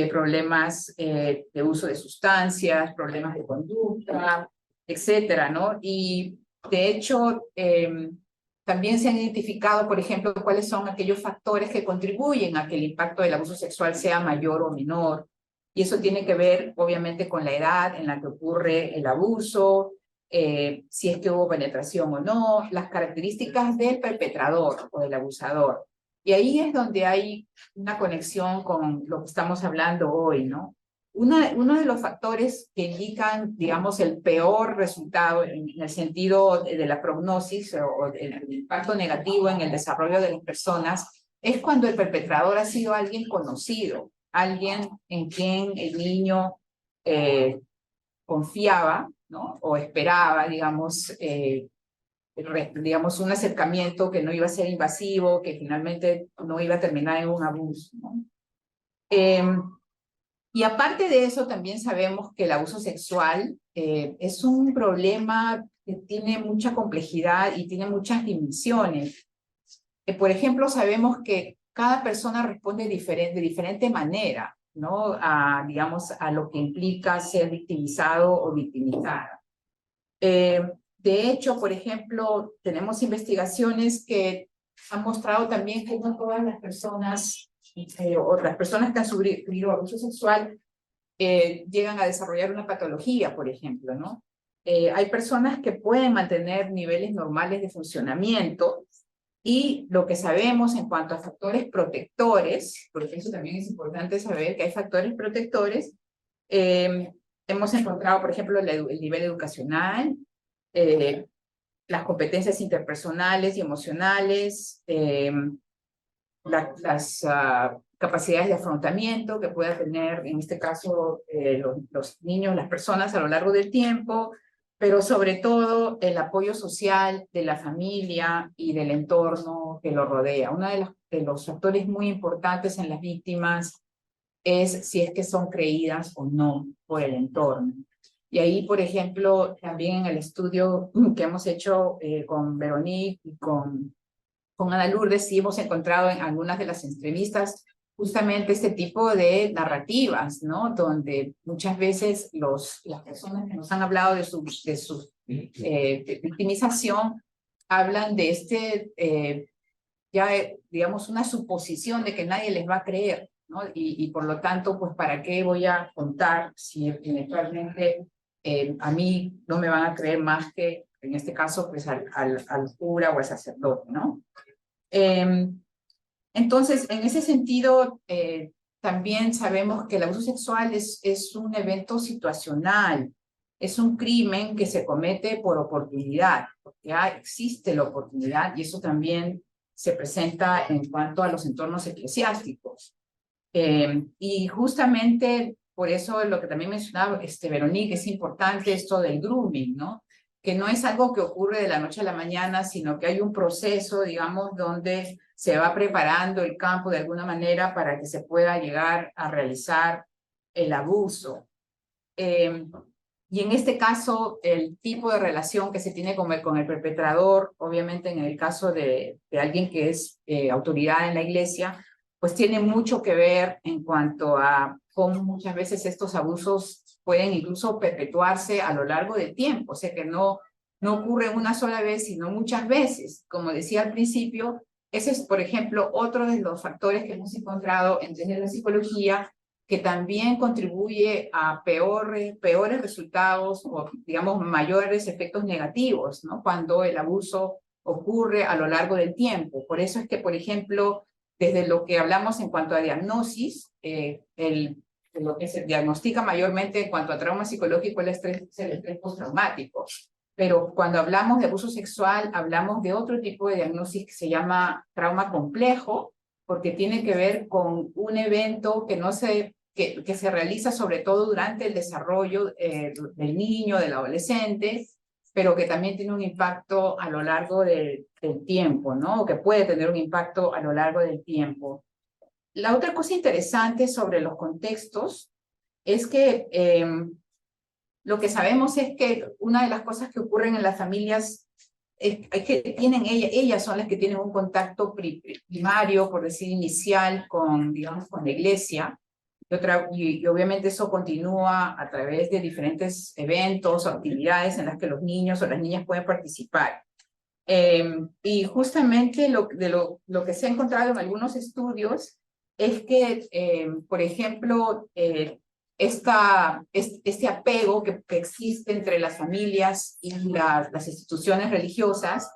problemas de uso de sustancias, problemas de conducta, etcétera, ¿no? Y de hecho, también se han identificado, por ejemplo, cuáles son aquellos factores que contribuyen a que el impacto del abuso sexual sea mayor o menor. Y eso tiene que ver, obviamente, con la edad en la que ocurre el abuso, si es que hubo penetración o no, las características del perpetrador o del abusador. Y ahí es donde hay una conexión con lo que estamos hablando hoy, ¿no? Uno de los factores que indican, digamos, el peor resultado en el sentido de la prognosis o el impacto negativo en el desarrollo de las personas es cuando el perpetrador ha sido alguien conocido, alguien en quien el niño confiaba, ¿no? O esperaba, digamos, un acercamiento que no iba a ser invasivo, que finalmente no iba a terminar en un abuso, ¿no? Y aparte de eso, también sabemos que el abuso sexual es un problema que tiene mucha complejidad y tiene muchas dimensiones. Por ejemplo, sabemos que cada persona responde de diferente manera, ¿no? Digamos, a lo que implica ser victimizado o victimizada. De hecho, por ejemplo, tenemos investigaciones que han mostrado también que no todas las personas o las personas que han sufrido abuso sexual llegan a desarrollar una patología, por ejemplo, ¿no? Hay personas que pueden mantener niveles normales de funcionamiento y lo que sabemos en cuanto a factores protectores, porque eso también es importante saber que hay factores protectores, hemos encontrado, por ejemplo, el nivel educacional, las competencias interpersonales y emocionales, las capacidades de afrontamiento que pueda tener, en este caso, los niños, las personas a lo largo del tiempo, pero sobre todo el apoyo social de la familia y del entorno que lo rodea. Uno de los factores muy importantes en las víctimas es si es que son creídas o no por el entorno. Y ahí, por ejemplo, también en el estudio que hemos hecho con Veronique y con Ana Lourdes, sí hemos encontrado en algunas de las entrevistas justamente este tipo de narrativas, ¿no? Donde muchas veces las personas que nos han hablado de su victimización hablan de digamos, una suposición de que nadie les va a creer, ¿no? Y por lo tanto, pues, ¿para qué voy a contar si eventualmente a mí no me van a creer más que, en este caso, pues, al cura o al sacerdote, ¿no? Entonces, en ese sentido, también sabemos que el abuso sexual es un evento situacional, es un crimen que se comete por oportunidad, porque existe la oportunidad y eso también se presenta en cuanto a los entornos eclesiásticos. Y justamente por eso lo que también mencionaba Veronique, es importante esto del grooming, ¿no? Que no es algo que ocurre de la noche a la mañana, sino que hay un proceso, digamos, donde se va preparando el campo de alguna manera para que se pueda llegar a realizar el abuso. Y en este caso, el tipo de relación que se tiene con el perpetrador, obviamente en el caso de alguien que es autoridad en la iglesia, pues tiene mucho que ver en cuanto a cómo muchas veces estos abusos pueden incluso perpetuarse a lo largo del tiempo, o sea que no ocurre una sola vez, sino muchas veces. Como decía al principio, ese es, por ejemplo, otro de los factores que hemos encontrado desde la psicología, que también contribuye a peores resultados o, digamos, mayores efectos negativos, ¿no? Cuando el abuso ocurre a lo largo del tiempo. Por eso es que, por ejemplo, desde lo que hablamos en cuanto a diagnosis, lo que se diagnostica mayormente en cuanto a trauma psicológico es el estrés postraumático. Pero cuando hablamos de abuso sexual, hablamos de otro tipo de diagnosis que se llama trauma complejo, porque tiene que ver con un evento que se realiza sobre todo durante el desarrollo del niño, del adolescente, pero que también tiene un impacto a lo largo del tiempo, ¿no? O que puede tener un impacto a lo largo del tiempo. La otra cosa interesante sobre los contextos es que lo que sabemos es que una de las cosas que ocurren en las familias es que tienen ellas son las que tienen un contacto primario, por decir inicial, con, digamos, con la iglesia. Y obviamente eso continúa a través de diferentes eventos o actividades en las que los niños o las niñas pueden participar. Y justamente lo que se ha encontrado en algunos estudios es que, por ejemplo, este apego que existe entre las familias y las instituciones religiosas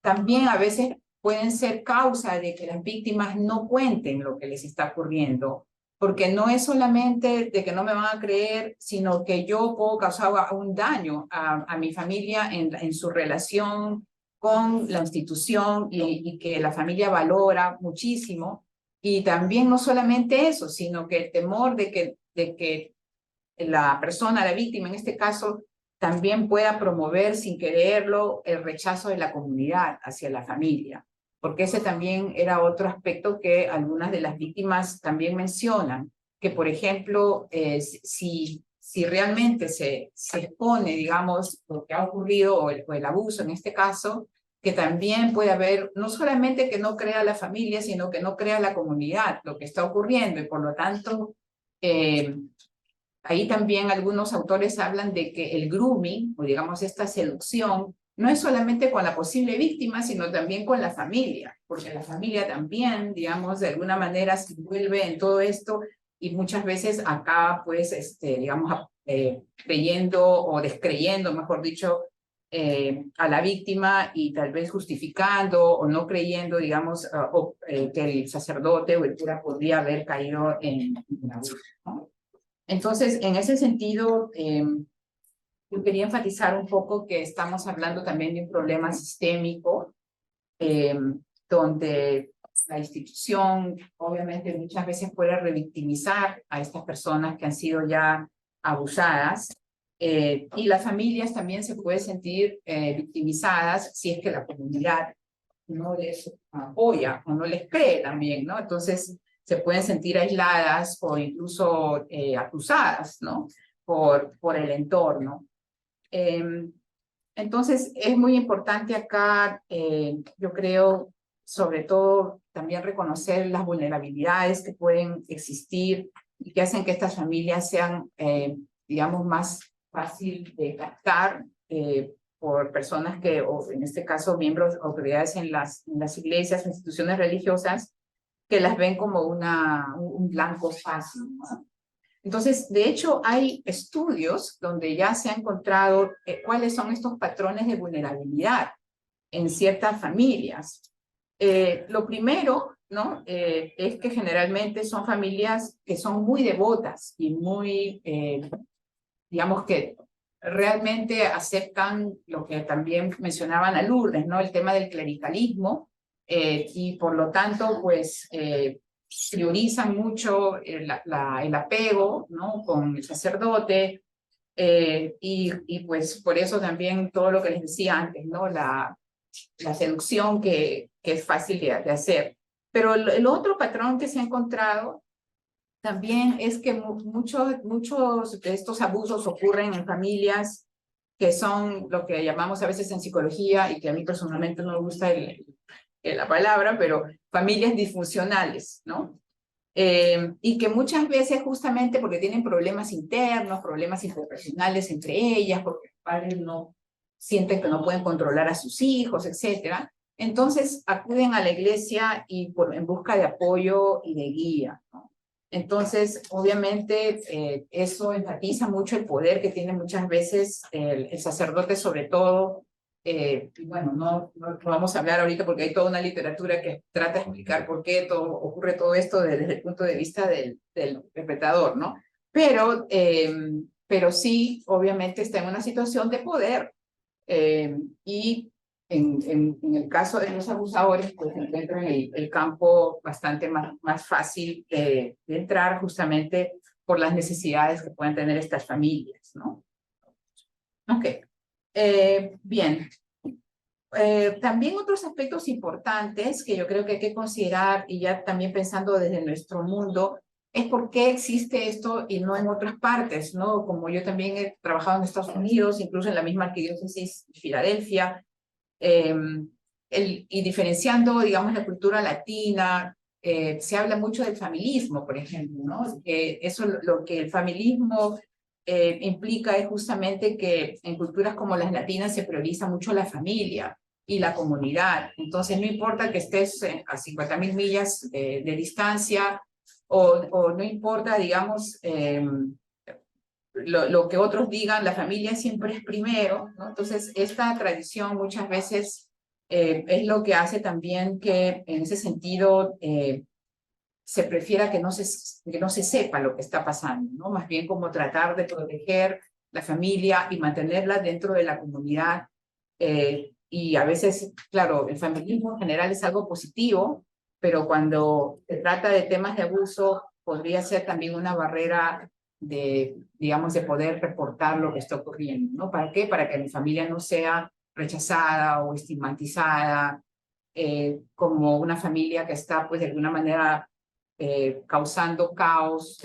también a veces pueden ser causa de que las víctimas no cuenten lo que les está ocurriendo, porque no es solamente de que no me van a creer, sino que yo puedo causar un daño a mi familia en su relación con la institución y que la familia valora muchísimo. Y también no solamente eso, sino que el temor de que la persona, la víctima en este caso, también pueda promover sin quererlo el rechazo de la comunidad hacia la familia, porque ese también era otro aspecto que algunas de las víctimas también mencionan, que por ejemplo, si realmente se expone, digamos, lo que ha ocurrido o el abuso en este caso, que también puede haber, no solamente que no crea la familia, sino que no crea la comunidad, lo que está ocurriendo, y por lo tanto, ahí también algunos autores hablan de que el grooming, o digamos esta seducción, no es solamente con la posible víctima, sino también con la familia, porque la familia también, digamos, de alguna manera se envuelve en todo esto y muchas veces acaba, pues, digamos, creyendo o descreyendo, mejor dicho, a la víctima y tal vez justificando o no creyendo, digamos, que el sacerdote o el cura podría haber caído en abuso, ¿no? Entonces, en ese sentido, yo quería enfatizar un poco que estamos hablando también de un problema sistémico, donde la institución obviamente muchas veces puede revictimizar a estas personas que han sido ya abusadas, y las familias también se pueden sentir victimizadas si es que la comunidad no les apoya o no les cree también, ¿no? Entonces, se pueden sentir aisladas o incluso acusadas, ¿no? Por el entorno. Entonces, es muy importante acá, yo creo, sobre todo, también reconocer las vulnerabilidades que pueden existir y que hacen que estas familias sean, digamos, más fácil de captar por personas que, o en este caso, miembros, autoridades en las iglesias o instituciones religiosas, que las ven como un blanco fácil, ¿no? Entonces, de hecho, hay estudios donde ya se ha encontrado cuáles son estos patrones de vulnerabilidad en ciertas familias. Lo primero, ¿no? Es que generalmente son familias que son muy devotas y muy, digamos que realmente aceptan lo que también mencionaban a Lourdes, ¿no? El tema del clericalismo, y por lo tanto, pues, priorizan mucho el apego, ¿no? Con el sacerdote, y pues por eso también todo lo que les decía antes, ¿no? La seducción que es fácil de hacer. Pero el otro patrón que se ha encontrado también es que muchos de estos abusos ocurren en familias que son lo que llamamos a veces en psicología, y que a mí personalmente no me gusta la palabra, pero familias disfuncionales, ¿no? Y que muchas veces justamente porque tienen problemas internos, problemas interpersonales entre ellas, porque los padres no sienten que no pueden controlar a sus hijos, etcétera, entonces acuden a la iglesia y en busca de apoyo y de guía, ¿no? Entonces, obviamente, eso enfatiza mucho el poder que tiene muchas veces el sacerdote, sobre todo. Y bueno, no vamos a hablar ahorita porque hay toda una literatura que trata de explicar por qué ocurre todo esto desde el punto de vista del interpretador, ¿no? Pero sí, obviamente, está en una situación de poder. Y en el caso de los abusadores, pues encuentran el campo bastante más fácil de entrar, justamente por las necesidades que pueden tener estas familias, ¿no? Ok. Bien. También otros aspectos importantes que yo creo que hay que considerar, y ya también pensando desde nuestro mundo, es por qué existe esto y no en otras partes, ¿no? Como yo también he trabajado en Estados Unidos, incluso en la misma arquidiócesis de Filadelfia, y diferenciando, digamos, la cultura latina, se habla mucho del familismo, por ejemplo, ¿no? Eso lo que el familismo implica es justamente que en culturas como las latinas se prioriza mucho la familia y la comunidad. Entonces, no importa que estés a 50.000 millas de distancia o no importa, digamos, lo que otros digan, la familia siempre es primero, ¿no? Entonces, esta tradición muchas veces es lo que hace también que en ese sentido se prefiera que no se sepa lo que está pasando, ¿no? Más bien como tratar de proteger la familia y mantenerla dentro de la comunidad. Y a veces, claro, el feminismo en general es algo positivo, pero cuando se trata de temas de abuso, podría ser también una barrera de, digamos, de poder reportar lo que está ocurriendo, ¿no? ¿Para qué? Para que mi familia no sea rechazada o estigmatizada como una familia que está, pues, de alguna manera causando caos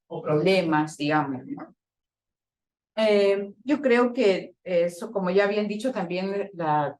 o problemas, digamos, ¿no? Yo creo que eso, como ya habían dicho también a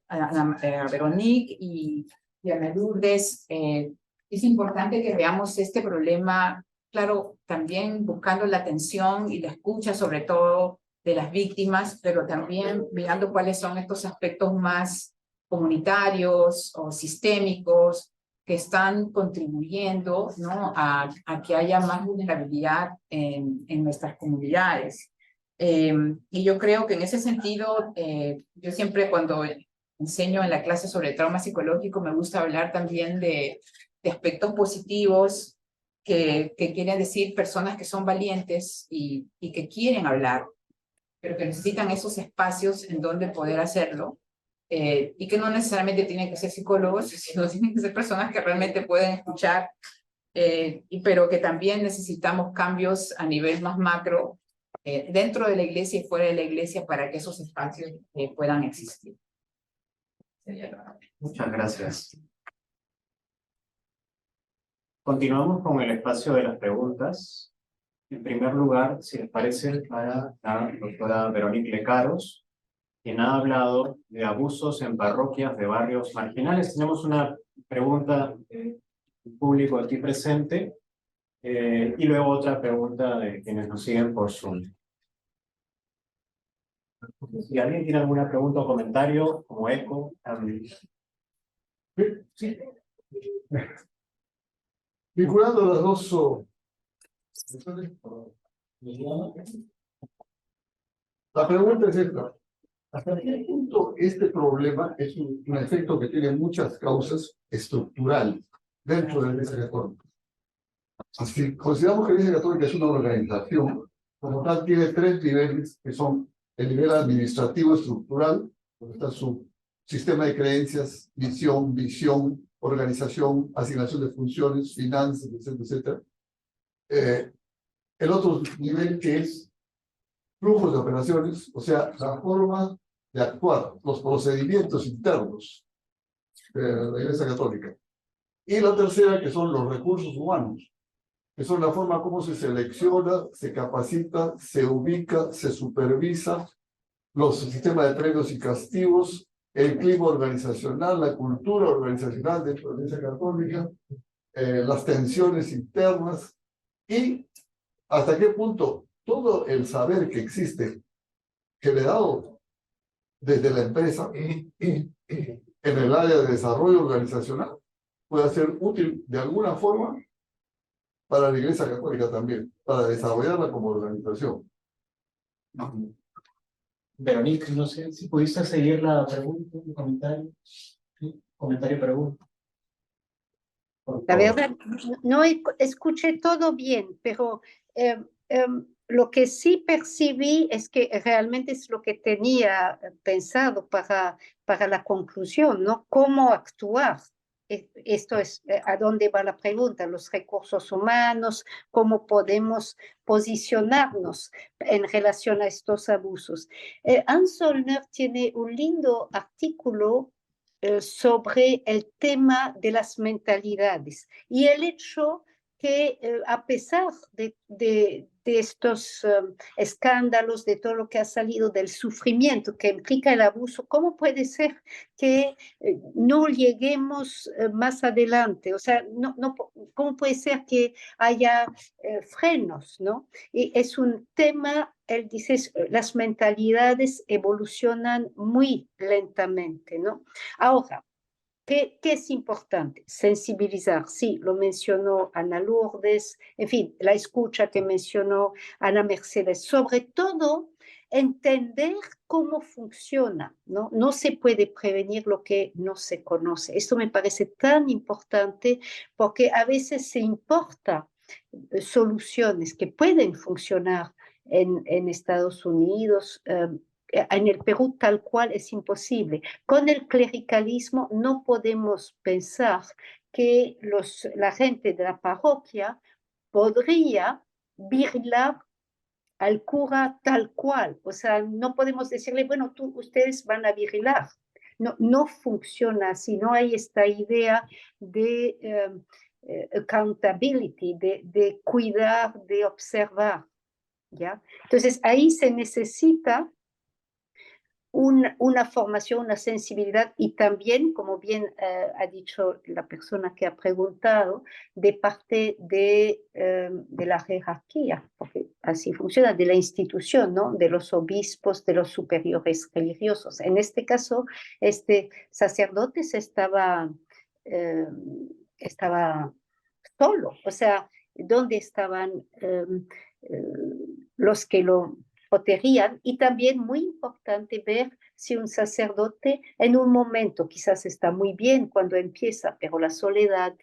Veronique y a Ana Lourdes, es importante que veamos este problema, claro, también buscando la atención y la escucha, sobre todo de las víctimas, pero también mirando cuáles son estos aspectos más comunitarios o sistémicos que están contribuyendo, ¿no? a que haya más vulnerabilidad en nuestras comunidades. Y yo creo que en ese sentido, yo siempre cuando enseño en la clase sobre trauma psicológico, me gusta hablar también de aspectos positivos que quieren decir personas que son valientes y que quieren hablar, pero que necesitan esos espacios en donde poder hacerlo. Y que no necesariamente tienen que ser psicólogos, sino tienen que ser personas que realmente pueden escuchar, pero que también necesitamos cambios a nivel más macro dentro de la iglesia y fuera de la iglesia para que esos espacios puedan existir. Muchas gracias. Continuamos con el espacio de las preguntas. En primer lugar, si les parece, para la doctora Veronique Lecaros, quien ha hablado de abusos en parroquias de barrios marginales. Tenemos una pregunta del público aquí presente y luego otra pregunta de quienes nos siguen por Zoom. Si alguien tiene alguna pregunta o comentario, como eco. Sí. Vinculando las dos. La pregunta es esta. ¿Hasta qué punto este problema es un efecto que tiene muchas causas estructurales dentro de la Iglesia Católica? Así, consideramos que la Iglesia Católica es una organización, como tal tiene tres niveles, que son el nivel administrativo estructural, donde está su sistema de creencias, misión, visión, organización, asignación de funciones, finanzas, etcétera, etcétera. El otro nivel que es flujos de operaciones, o sea, la forma de actuar, los procedimientos internos de la Iglesia Católica. Y la tercera, que son los recursos humanos, que son la forma como se selecciona, se capacita, se ubica, se supervisa, los sistemas de premios y castigos, el clima organizacional, la cultura organizacional dentro de la Iglesia Católica, las tensiones internas y hasta qué punto todo el saber que existe generado desde la empresa en el área de desarrollo organizacional puede ser útil de alguna forma para la Iglesia Católica también, para desarrollarla como organización. Veronique, no sé si pudiste seguir la pregunta, un comentario. ¿Sí? Comentario, pregunta. La verdad, no escuché todo bien, pero lo que sí percibí es que realmente es lo que tenía pensado para la conclusión, ¿no? Cómo actuar esto es a dónde va la pregunta, los recursos humanos, cómo podemos posicionarnos en relación a estos abusos. Anne Zollner tiene un lindo artículo sobre el tema de las mentalidades y el hecho que a pesar de estos escándalos, de todo lo que ha salido del sufrimiento que implica el abuso, ¿cómo puede ser que no lleguemos más adelante? O sea, ¿cómo puede ser que haya frenos, ¿no? Y es un tema, él dice, las mentalidades evolucionan muy lentamente, ¿no? Ahora, ¿qué es importante? Sensibilizar, sí, lo mencionó Ana Lourdes, en fin, la escucha que mencionó Ana Mercedes, sobre todo entender cómo funciona, ¿no? No se puede prevenir lo que no se conoce. Esto me parece tan importante porque a veces se importa soluciones que pueden funcionar en Estados Unidos, en el Perú tal cual es imposible. Con el clericalismo no podemos pensar que la gente de la parroquia podría vigilar al cura tal cual. O sea, no podemos decirle, bueno, ustedes van a vigilar. No funciona así, no hay esta idea de accountability, de cuidar, de observar, ¿ya? Entonces, ahí se necesita una formación, una sensibilidad y también, como bien ha dicho la persona que ha preguntado, de parte de la jerarquía, porque así funciona, de la institución, ¿no? De los obispos, de los superiores religiosos. En este caso, este sacerdote estaba solo, o sea, ¿dónde estaban los que lo protegían? Y también muy importante ver si un sacerdote en un momento quizás está muy bien cuando empieza, pero la soledad,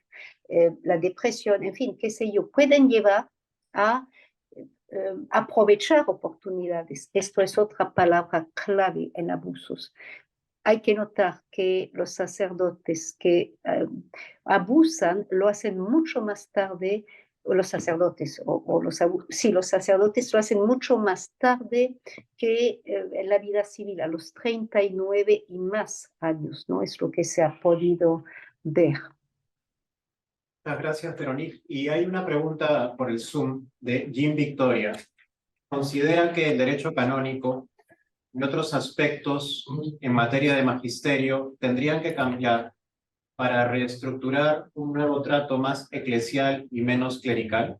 la depresión, en fin, qué sé yo, pueden llevar a aprovechar oportunidades. Esto es otra palabra clave en abusos. Hay que notar que los sacerdotes que abusan lo hacen mucho más tarde, o los sacerdotes, los sacerdotes lo hacen mucho más tarde que en la vida civil, a los 39 y más años, ¿no? Es lo que se ha podido ver. Muchas gracias, Veronique. Y hay una pregunta por el Zoom de Jim Victoria. ¿Considera que el derecho canónico y otros aspectos en materia de magisterio tendrían que cambiar para reestructurar un nuevo trato más eclesial y menos clerical?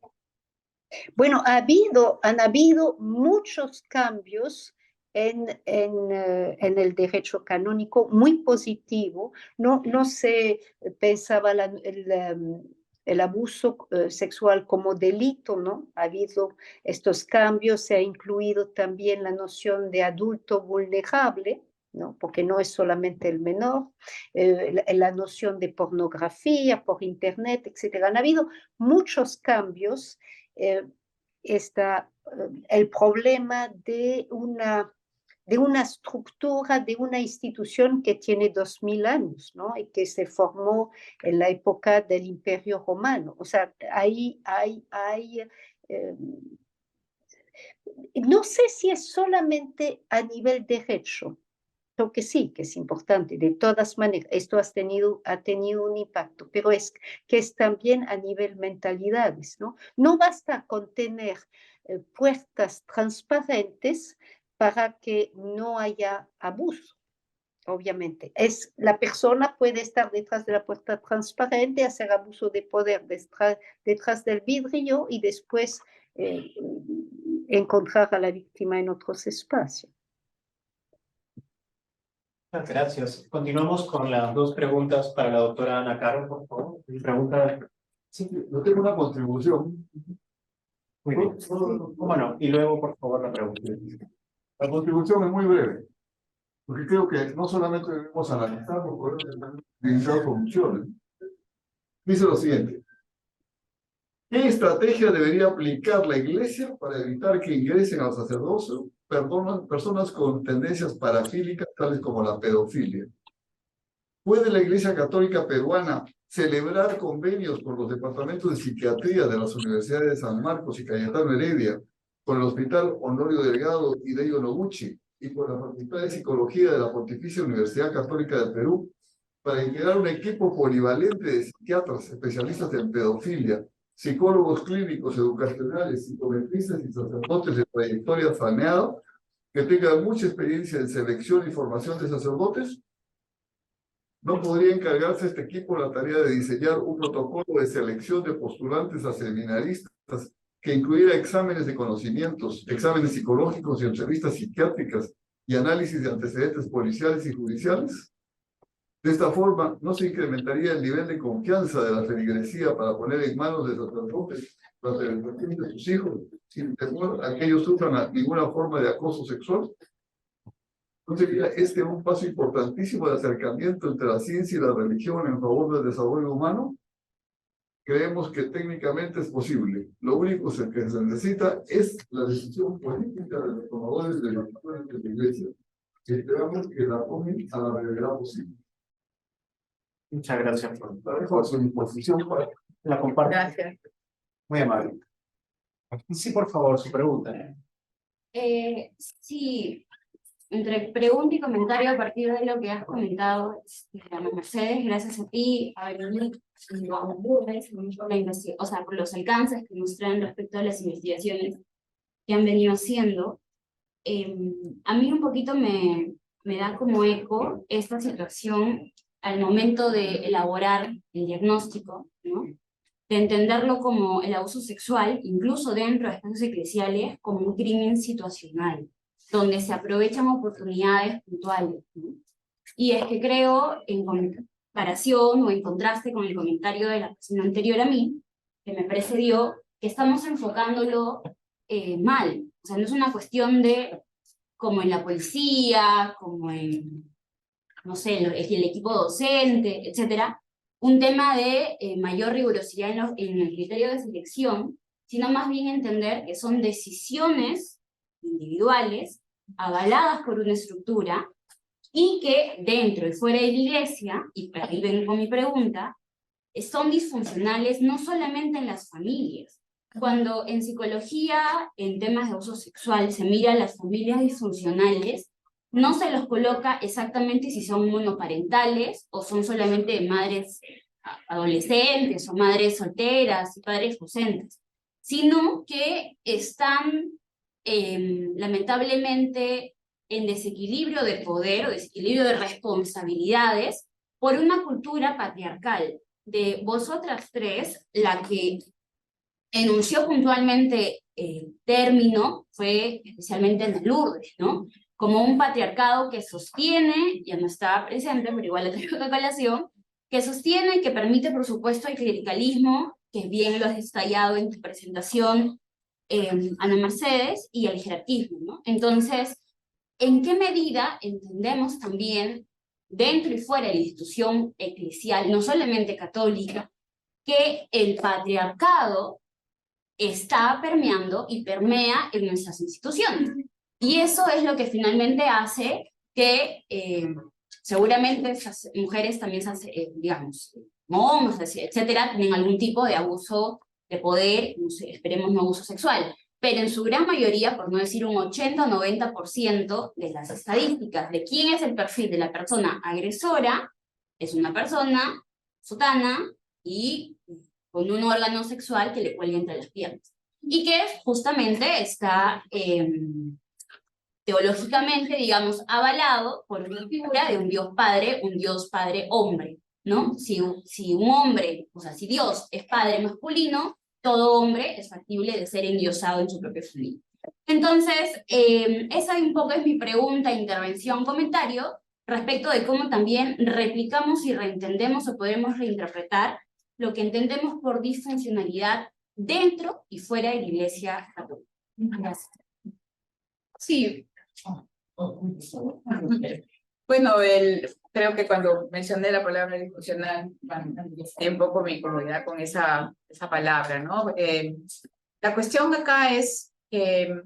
Bueno, han habido muchos cambios en el derecho canónico muy positivo. No se pensaba el abuso sexual como delito, ¿no? Ha habido estos cambios, se ha incluido también la noción de adulto vulnerable, ¿no? Porque no es solamente el menor, la noción de pornografía por internet, etc. Han habido muchos cambios. El problema de una estructura, de una institución que tiene 2000 años, ¿no? Y que se formó en la época del Imperio Romano. O sea, ahí no sé si es solamente a nivel derecho, creo que sí, que es importante. De todas maneras, esto ha tenido un impacto, pero es que es también a nivel mentalidades, ¿no? No basta con tener puertas transparentes para que no haya abuso, obviamente. La persona puede estar detrás de la puerta transparente, hacer abuso de poder detrás del vidrio y después encontrar a la víctima en otros espacios. Muchas gracias. Continuamos con las dos preguntas para la doctora Ana Caro, por favor. Sí, yo tengo una contribución. Muy bien. ¿Cómo no? Y luego, por favor, la pregunta. La contribución es muy breve, porque creo que no solamente debemos analizar, por poder utilizar soluciones. Dice lo siguiente: ¿qué estrategia debería aplicar la Iglesia para evitar que ingresen al sacerdocio personas con tendencias parafílicas tales como la pedofilia? ¿Puede la Iglesia Católica peruana celebrar convenios con los departamentos de psiquiatría de las universidades de San Marcos y Cayetano Heredia, con el Hospital Honorio Delgado y Deio Noguchi, y con la Facultad de Psicología de la Pontificia Universidad Católica del Perú, para integrar un equipo polivalente de psiquiatras especialistas en pedofilia, psicólogos clínicos, educacionales, psicometristas y sacerdotes de trayectoria saneada, que tengan mucha experiencia en selección y formación de sacerdotes. ¿No podría encargarse este equipo la tarea de diseñar un protocolo de selección de postulantes a seminaristas que incluyera exámenes de conocimientos, exámenes psicológicos y entrevistas psiquiátricas y análisis de antecedentes policiales y judiciales? De esta forma, no se incrementaría el nivel de confianza de la feligresía para poner en manos de sacerdotes la educación de sus hijos, sin temor a que ellos sufran ninguna forma de acoso sexual. ¿No sería este un paso importantísimo de acercamiento entre la ciencia y la religión en favor del desarrollo humano? Creemos que técnicamente es posible. Lo único que se necesita es la decisión política de los tomadores de decisiones de la Iglesia. Y esperamos que la tomen a la brevedad posible. Muchas gracias Por su disposición para... la comparto. Gracias. Muy amable. Sí, por favor, su pregunta. Sí, entre pregunta y comentario a partir de lo que has comentado, Ana Mercedes, gracias a ti, a Veronique y a Lourdes, por la investigación, o sea, por los alcances que nos traen respecto a las investigaciones que han venido haciendo. A mí un poquito me da como eco esta situación al momento de elaborar el diagnóstico, ¿no? De entenderlo como el abuso sexual, incluso dentro de espacios eclesiales, como un crimen situacional, donde se aprovechan oportunidades puntuales, ¿no? Y es que creo, en comparación o en contraste con el comentario de la persona anterior a mí, que me precedió, que estamos enfocándolo mal. O sea, no es una cuestión de, como en la policía, como en, no sé, el equipo docente, etcétera, un tema de mayor rigurosidad en el criterio de selección, sino más bien entender que son decisiones individuales avaladas por una estructura y que dentro y fuera de la iglesia, y para ahí vengo con mi pregunta, son disfuncionales no solamente en las familias. Cuando en psicología, en temas de abuso sexual, se mira a las familias disfuncionales, no se los coloca exactamente si son monoparentales o son solamente de madres adolescentes o madres solteras y padres ausentes, sino que están lamentablemente en desequilibrio de poder o desequilibrio de responsabilidades por una cultura patriarcal. De vosotras tres, la que enunció puntualmente el término fue especialmente en Lourdes, ¿no? Como un patriarcado que sostiene, ya no estaba presente, pero igual le traigo la colación, que sostiene y que permite, por supuesto, el clericalismo, que bien lo has detallado en tu presentación, Ana Mercedes, y el jerarquismo, ¿no? Entonces, ¿en qué medida entendemos también, dentro y fuera de la institución eclesial, no solamente católica, que el patriarcado está permeando y permea en nuestras instituciones? Y eso es lo que finalmente hace que seguramente esas mujeres también, digamos, hombres, etcétera, tienen algún tipo de abuso de poder, no sé, esperemos no abuso sexual, pero en su gran mayoría, por no decir un 80 o 90% de las estadísticas de quién es el perfil de la persona agresora, es una persona sotana y con un órgano sexual que le cuelga entre las piernas. Y que justamente está teológicamente, digamos, avalado por una figura de un Dios padre hombre, ¿no? Si un hombre, o sea, si Dios es padre masculino, todo hombre es factible de ser endiosado en su propio familia. Entonces, esa un poco es mi pregunta, intervención, comentario, respecto de cómo también replicamos y reentendemos o podemos reinterpretar lo que entendemos por disfuncionalidad dentro y fuera de la Iglesia Católica. Gracias. Sí. Bueno, creo que cuando mencioné la palabra disfuncional, manifesté un poco mi incomodidad con esa palabra, ¿no? La cuestión acá es que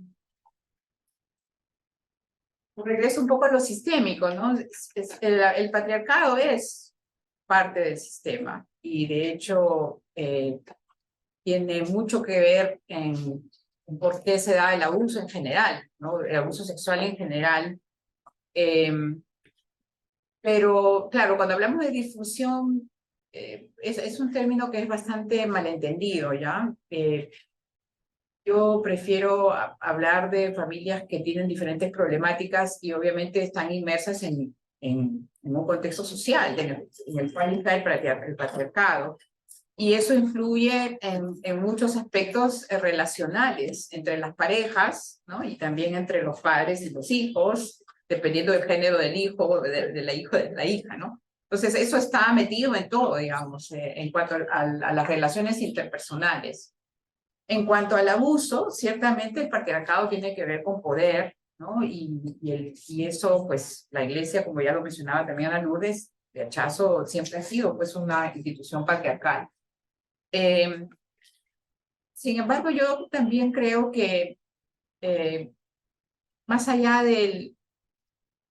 regreso un poco a lo sistémico, ¿no? El patriarcado es parte del sistema. y de hecho tiene mucho que ver en por qué se da el abuso en general, ¿no? El abuso sexual en general. Pero claro, cuando hablamos de difusión, es un término que es bastante malentendido, ¿ya? Yo prefiero hablar de familias que tienen diferentes problemáticas y obviamente están inmersas en un contexto social en el cual está el patriarcado. Y eso influye en muchos aspectos relacionales entre las parejas, ¿no? Y también entre los padres y los hijos, dependiendo del género del hijo, de la hija, de la hija, ¿no? Entonces, eso está metido en todo, digamos, en cuanto a las relaciones interpersonales. En cuanto al abuso, ciertamente el patriarcado tiene que ver con poder, ¿no? Y eso, pues, la iglesia, como ya lo mencionaba también Ana Lourdes, de hachazo siempre ha sido, pues, una institución patriarcal. Sin embargo, yo también creo que más allá de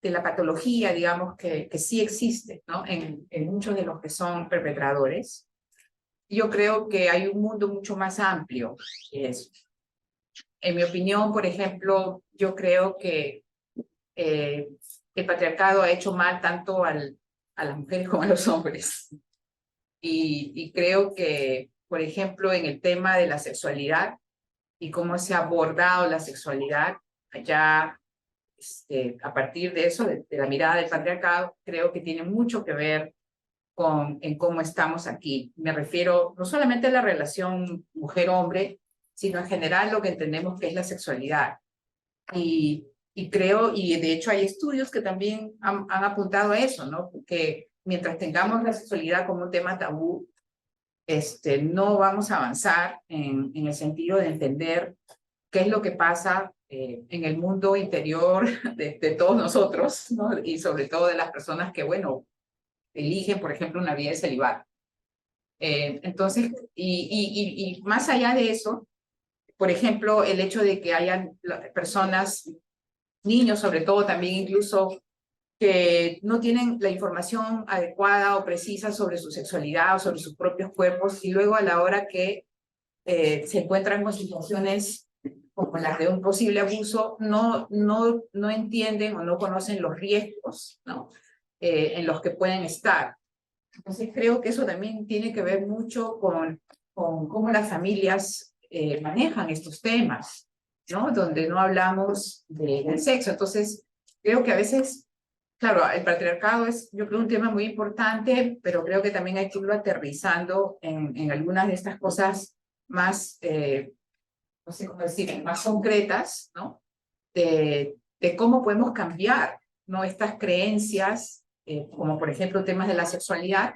la patología, digamos, que sí existe, ¿no? En muchos de los que son perpetradores, yo creo que hay un mundo mucho más amplio que eso. En mi opinión, por ejemplo, yo creo que el patriarcado ha hecho mal tanto a las mujeres como a los hombres. Y creo que, por ejemplo, en el tema de la sexualidad y cómo se ha abordado la sexualidad, ya a partir de eso, de la mirada del patriarcado, creo que tiene mucho que ver en cómo estamos aquí. Me refiero no solamente a la relación mujer-hombre, sino en general lo que entendemos que es la sexualidad. Y creo, y de hecho hay estudios que también han apuntado a eso, ¿no? Que mientras tengamos la sexualidad como un tema tabú, no vamos a avanzar en el sentido de entender qué es lo que pasa en el mundo interior de todos nosotros, ¿no? Y sobre todo de las personas que, bueno, eligen, por ejemplo, una vida de celibato. Entonces, y más allá de eso, por ejemplo, el hecho de que hayan personas, niños sobre todo también incluso, que no tienen la información adecuada o precisa sobre su sexualidad o sobre sus propios cuerpos, y luego a la hora que se encuentran con situaciones como las de un posible abuso, no entienden o no conocen los riesgos, ¿no? En los que pueden estar. Entonces creo que eso también tiene que ver mucho con cómo las familias manejan estos temas, ¿no? Donde no hablamos del sexo. Entonces creo que a veces, claro, el patriarcado es, yo creo, un tema muy importante, pero creo que también hay que irlo aterrizando en algunas de estas cosas más, no sé cómo decir, más concretas, ¿no? De cómo podemos cambiar, ¿no? Estas creencias, como por ejemplo temas de la sexualidad,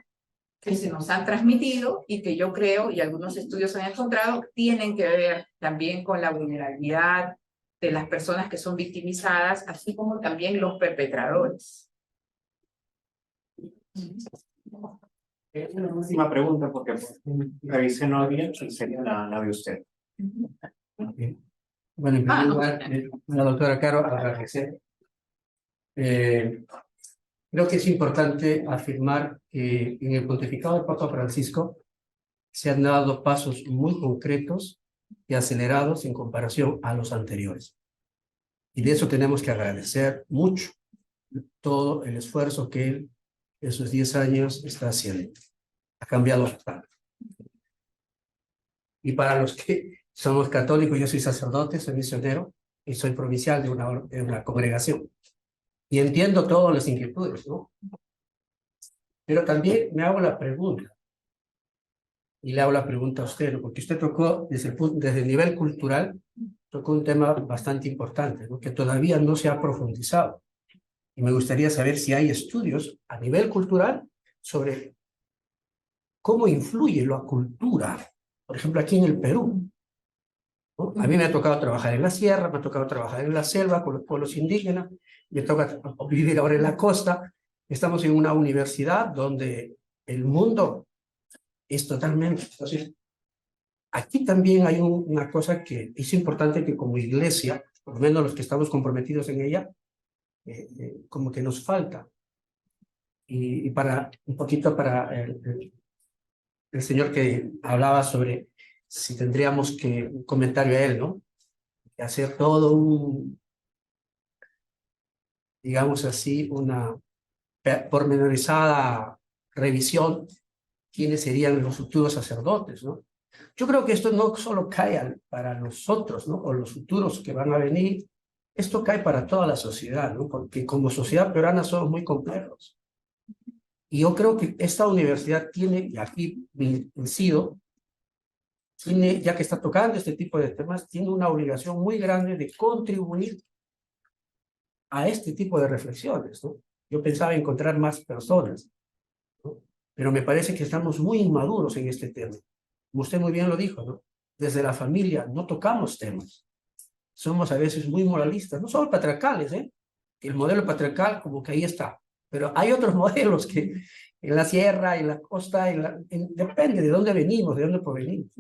que se nos han transmitido y que yo creo, y algunos estudios han encontrado, tienen que ver también con la vulnerabilidad de las personas que son victimizadas, así como también los perpetradores. Una última pregunta, porque revisé no había, y sería la de usted. Bueno, en primer lugar, la doctora Caro, agradecer. Creo que es importante afirmar que en el pontificado del Papa Francisco se han dado pasos muy concretos y acelerados en comparación a los anteriores. Y de eso tenemos que agradecer mucho todo el esfuerzo que él en sus 10 años está haciendo. Ha cambiado bastante. Y para los que somos católicos, yo soy sacerdote, soy misionero y soy provincial de una congregación. Y entiendo todas las inquietudes, ¿no? Pero también me hago la pregunta, y le hago la pregunta a usted, ¿no? Porque usted tocó desde el nivel cultural, tocó un tema bastante importante, ¿no? Que todavía no se ha profundizado. Y me gustaría saber si hay estudios a nivel cultural sobre cómo influye la cultura, por ejemplo, aquí en el Perú, ¿no? A mí me ha tocado trabajar en la sierra, me ha tocado trabajar en la selva con los pueblos indígenas, me toca vivir ahora en la costa. Estamos en una universidad donde el mundo es totalmente... Entonces, aquí también hay una cosa que es importante que como iglesia, por lo menos los que estamos comprometidos en ella, como que nos falta. Y para un poquito para el señor que hablaba sobre si tendríamos que, un comentario a él, ¿no? Hacer todo un, digamos así, una pormenorizada revisión, quiénes serían los futuros sacerdotes, ¿no? Yo creo que esto no solo cae para nosotros, ¿no? O los futuros que van a venir, esto cae para toda la sociedad, ¿no? Porque como sociedad peruana somos muy complejos. Y yo creo que esta universidad tiene, y aquí incido, tiene, ya que está tocando este tipo de temas, tiene una obligación muy grande de contribuir a este tipo de reflexiones, ¿no? Yo pensaba encontrar más personas, ¿no? Pero me parece que estamos muy inmaduros en este tema. Como usted muy bien lo dijo, ¿no? Desde la familia no tocamos temas. Somos a veces muy moralistas, no solo patriarcales, ¿eh? El modelo patriarcal como que ahí está, pero hay otros modelos que en la sierra, en la costa, depende de dónde venimos, de dónde provenimos.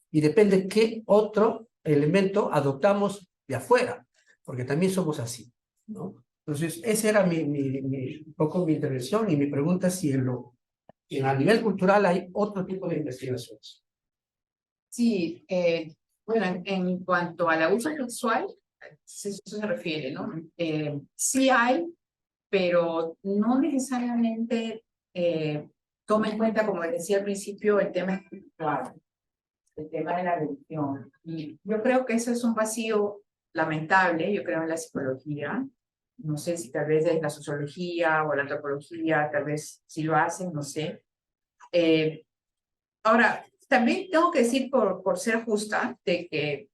Y depende qué otro elemento adoptamos de afuera, porque también somos así, ¿no? Entonces, esa era un poco mi intervención y mi pregunta si a nivel cultural hay otro tipo de investigaciones. Sí, bueno, en cuanto al abuso sexual, eso se refiere, ¿no? Sí hay, pero no necesariamente toma en cuenta, como decía al principio, el tema espiritual, el tema de la religión. Y yo creo que eso es un vacío lamentable, yo creo en la psicología. No sé si tal vez es la sociología o la antropología, tal vez si lo hacen, no sé. Ahora, también tengo que decir, por ser justa, de que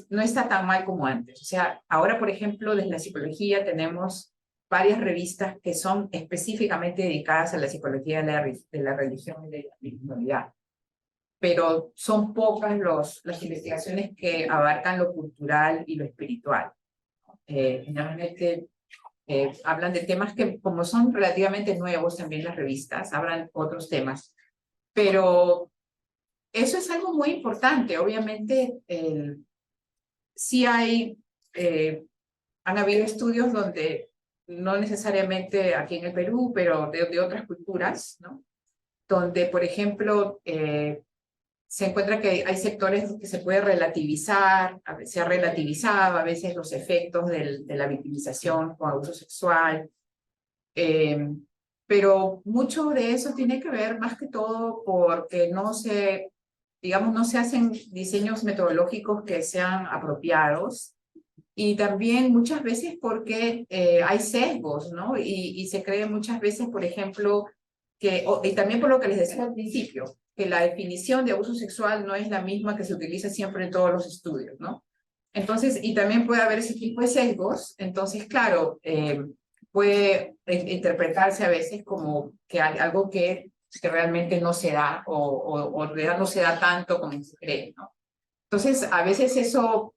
no está tan mal como antes. O sea, ahora, por ejemplo, desde la psicología tenemos varias revistas que son específicamente dedicadas a la psicología de la religión y de la espiritualidad. Pero son pocas las investigaciones que abarcan lo cultural y lo espiritual. Generalmente hablan de temas que, como son relativamente nuevos también las revistas, hablan otros temas. Pero eso es algo muy importante. Obviamente, sí han habido estudios donde, no necesariamente aquí en el Perú, pero de otras culturas, ¿no? Donde, por ejemplo, se encuentra que hay sectores que se puede relativizar, se ha relativizado a veces los efectos de la victimización con abuso sexual, pero mucho de eso tiene que ver más que todo porque no se hacen diseños metodológicos que sean apropiados, y también muchas veces porque hay sesgos, ¿no? Y se cree muchas veces, por ejemplo, y también por lo que les decía al principio, que la definición de abuso sexual no es la misma que se utiliza siempre en todos los estudios, ¿no? Entonces, y también puede haber ese tipo de sesgos. Entonces, claro, puede interpretarse a veces como que hay algo que realmente no se da, o en realidad no se da tanto como se cree, ¿no? Entonces, a veces eso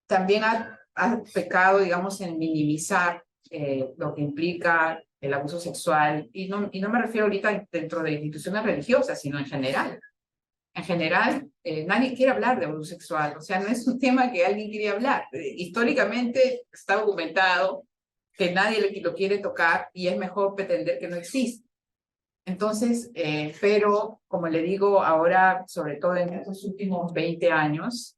también ha pecado, digamos, en minimizar lo que implica el abuso sexual, y no me refiero ahorita dentro de instituciones religiosas, sino en general. En general, nadie quiere hablar de abuso sexual, o sea, no es un tema que alguien quiere hablar. Históricamente está documentado que nadie lo quiere tocar y es mejor pretender que no existe. Entonces, pero como le digo, ahora, sobre todo en estos últimos 20 años,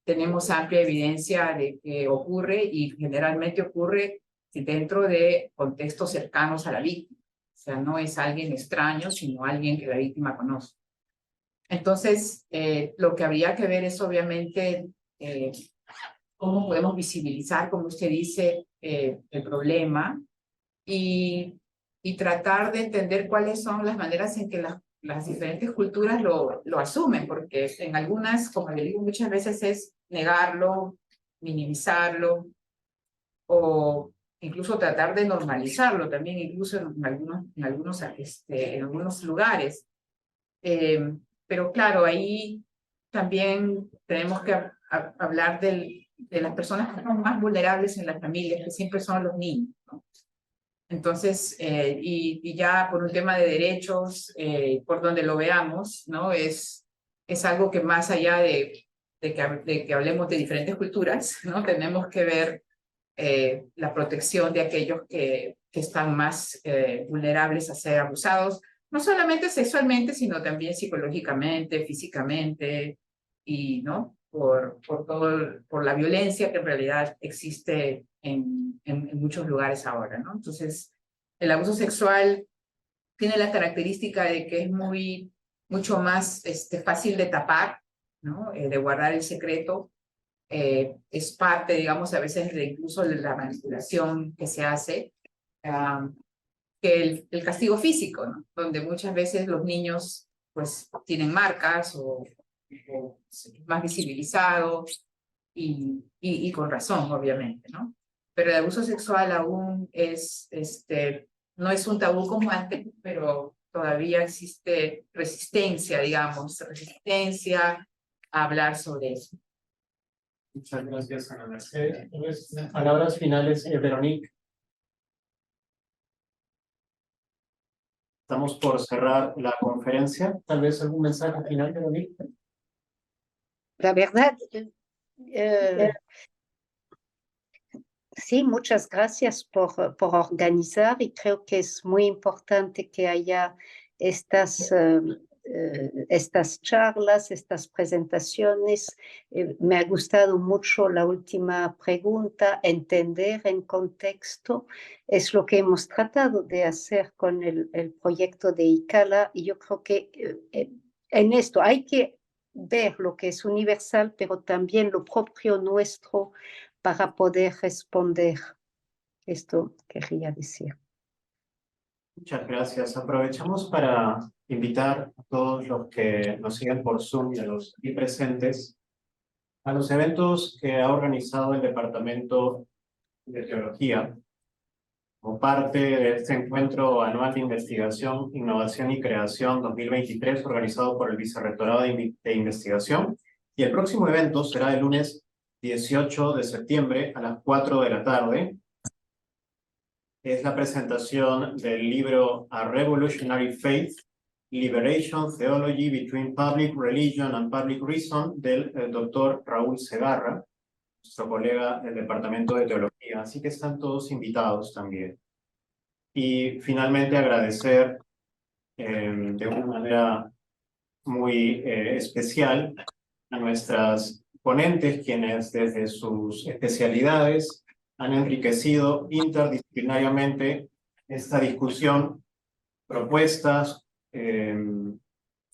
tenemos amplia evidencia de que ocurre, y generalmente ocurre dentro de contextos cercanos a la víctima. O sea, no es alguien extraño, sino alguien que la víctima conoce. Entonces, lo que habría que ver es obviamente cómo podemos visibilizar, como usted dice, el problema, y tratar de entender cuáles son las maneras en que las diferentes culturas lo asumen, porque en algunas, como le digo, muchas veces es negarlo, minimizarlo, o incluso tratar de normalizarlo también, incluso en algunos lugares. Pero claro, ahí también tenemos que hablar de las personas que son más vulnerables en las familias, que siempre son los niños, ¿no? Entonces, y ya por un tema de derechos, por donde lo veamos, ¿no? Es algo que más allá de que hablemos de diferentes culturas, ¿no? Tenemos que ver la protección de aquellos que están más vulnerables a ser abusados, no solamente sexualmente, sino también psicológicamente, físicamente, y ¿no? Por la violencia que en realidad existe en muchos lugares ahora, ¿no? Entonces, el abuso sexual tiene la característica de que es mucho más fácil de tapar, ¿no? De guardar el secreto. Es parte, digamos, a veces de incluso de la manipulación que se hace, que el castigo físico, ¿no? Donde muchas veces los niños pues tienen marcas o más visibilizados y con razón, obviamente, ¿no? Pero el abuso sexual aún es, no es un tabú como antes, pero todavía existe resistencia, digamos, resistencia a hablar sobre eso. Muchas gracias, Ana Mercedes. Palabras finales, Veronique. Estamos por cerrar la conferencia. Tal vez algún mensaje final, Veronique. La verdad, sí, muchas gracias por organizar y creo que es muy importante que haya estas charlas, estas presentaciones. Me ha gustado mucho la última pregunta, entender en contexto. Es lo que hemos tratado de hacer con el proyecto de ICALA y yo creo que en esto hay que ver lo que es universal, pero también lo propio nuestro para poder responder. Esto quería decir. Muchas gracias. Aprovechamos para invitar a todos los que nos siguen por Zoom y a los aquí presentes a los eventos que ha organizado el Departamento de Teología como parte de este encuentro anual de investigación, innovación y creación 2023 organizado por el Vicerrectorado de Investigación. Y el próximo evento será el lunes 18 de septiembre a las 4 de la tarde. Es la presentación del libro A Revolutionary Faith, Liberation Theology Between Public Religion and Public Reason del doctor Raúl Segarra, nuestro colega del Departamento de Teología. Así que están todos invitados también. Y finalmente agradecer de una manera muy especial a nuestras ponentes, quienes desde sus especialidades han enriquecido interdisciplinariamente esta discusión, propuestas,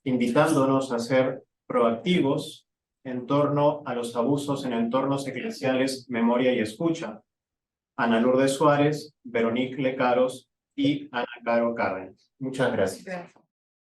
invitándonos a ser proactivos en torno a los abusos en entornos eclesiales, memoria y escucha. Ana Lourdes Suárez, Veronique Lecaros y Ana Caro Cárdenas. Muchas gracias.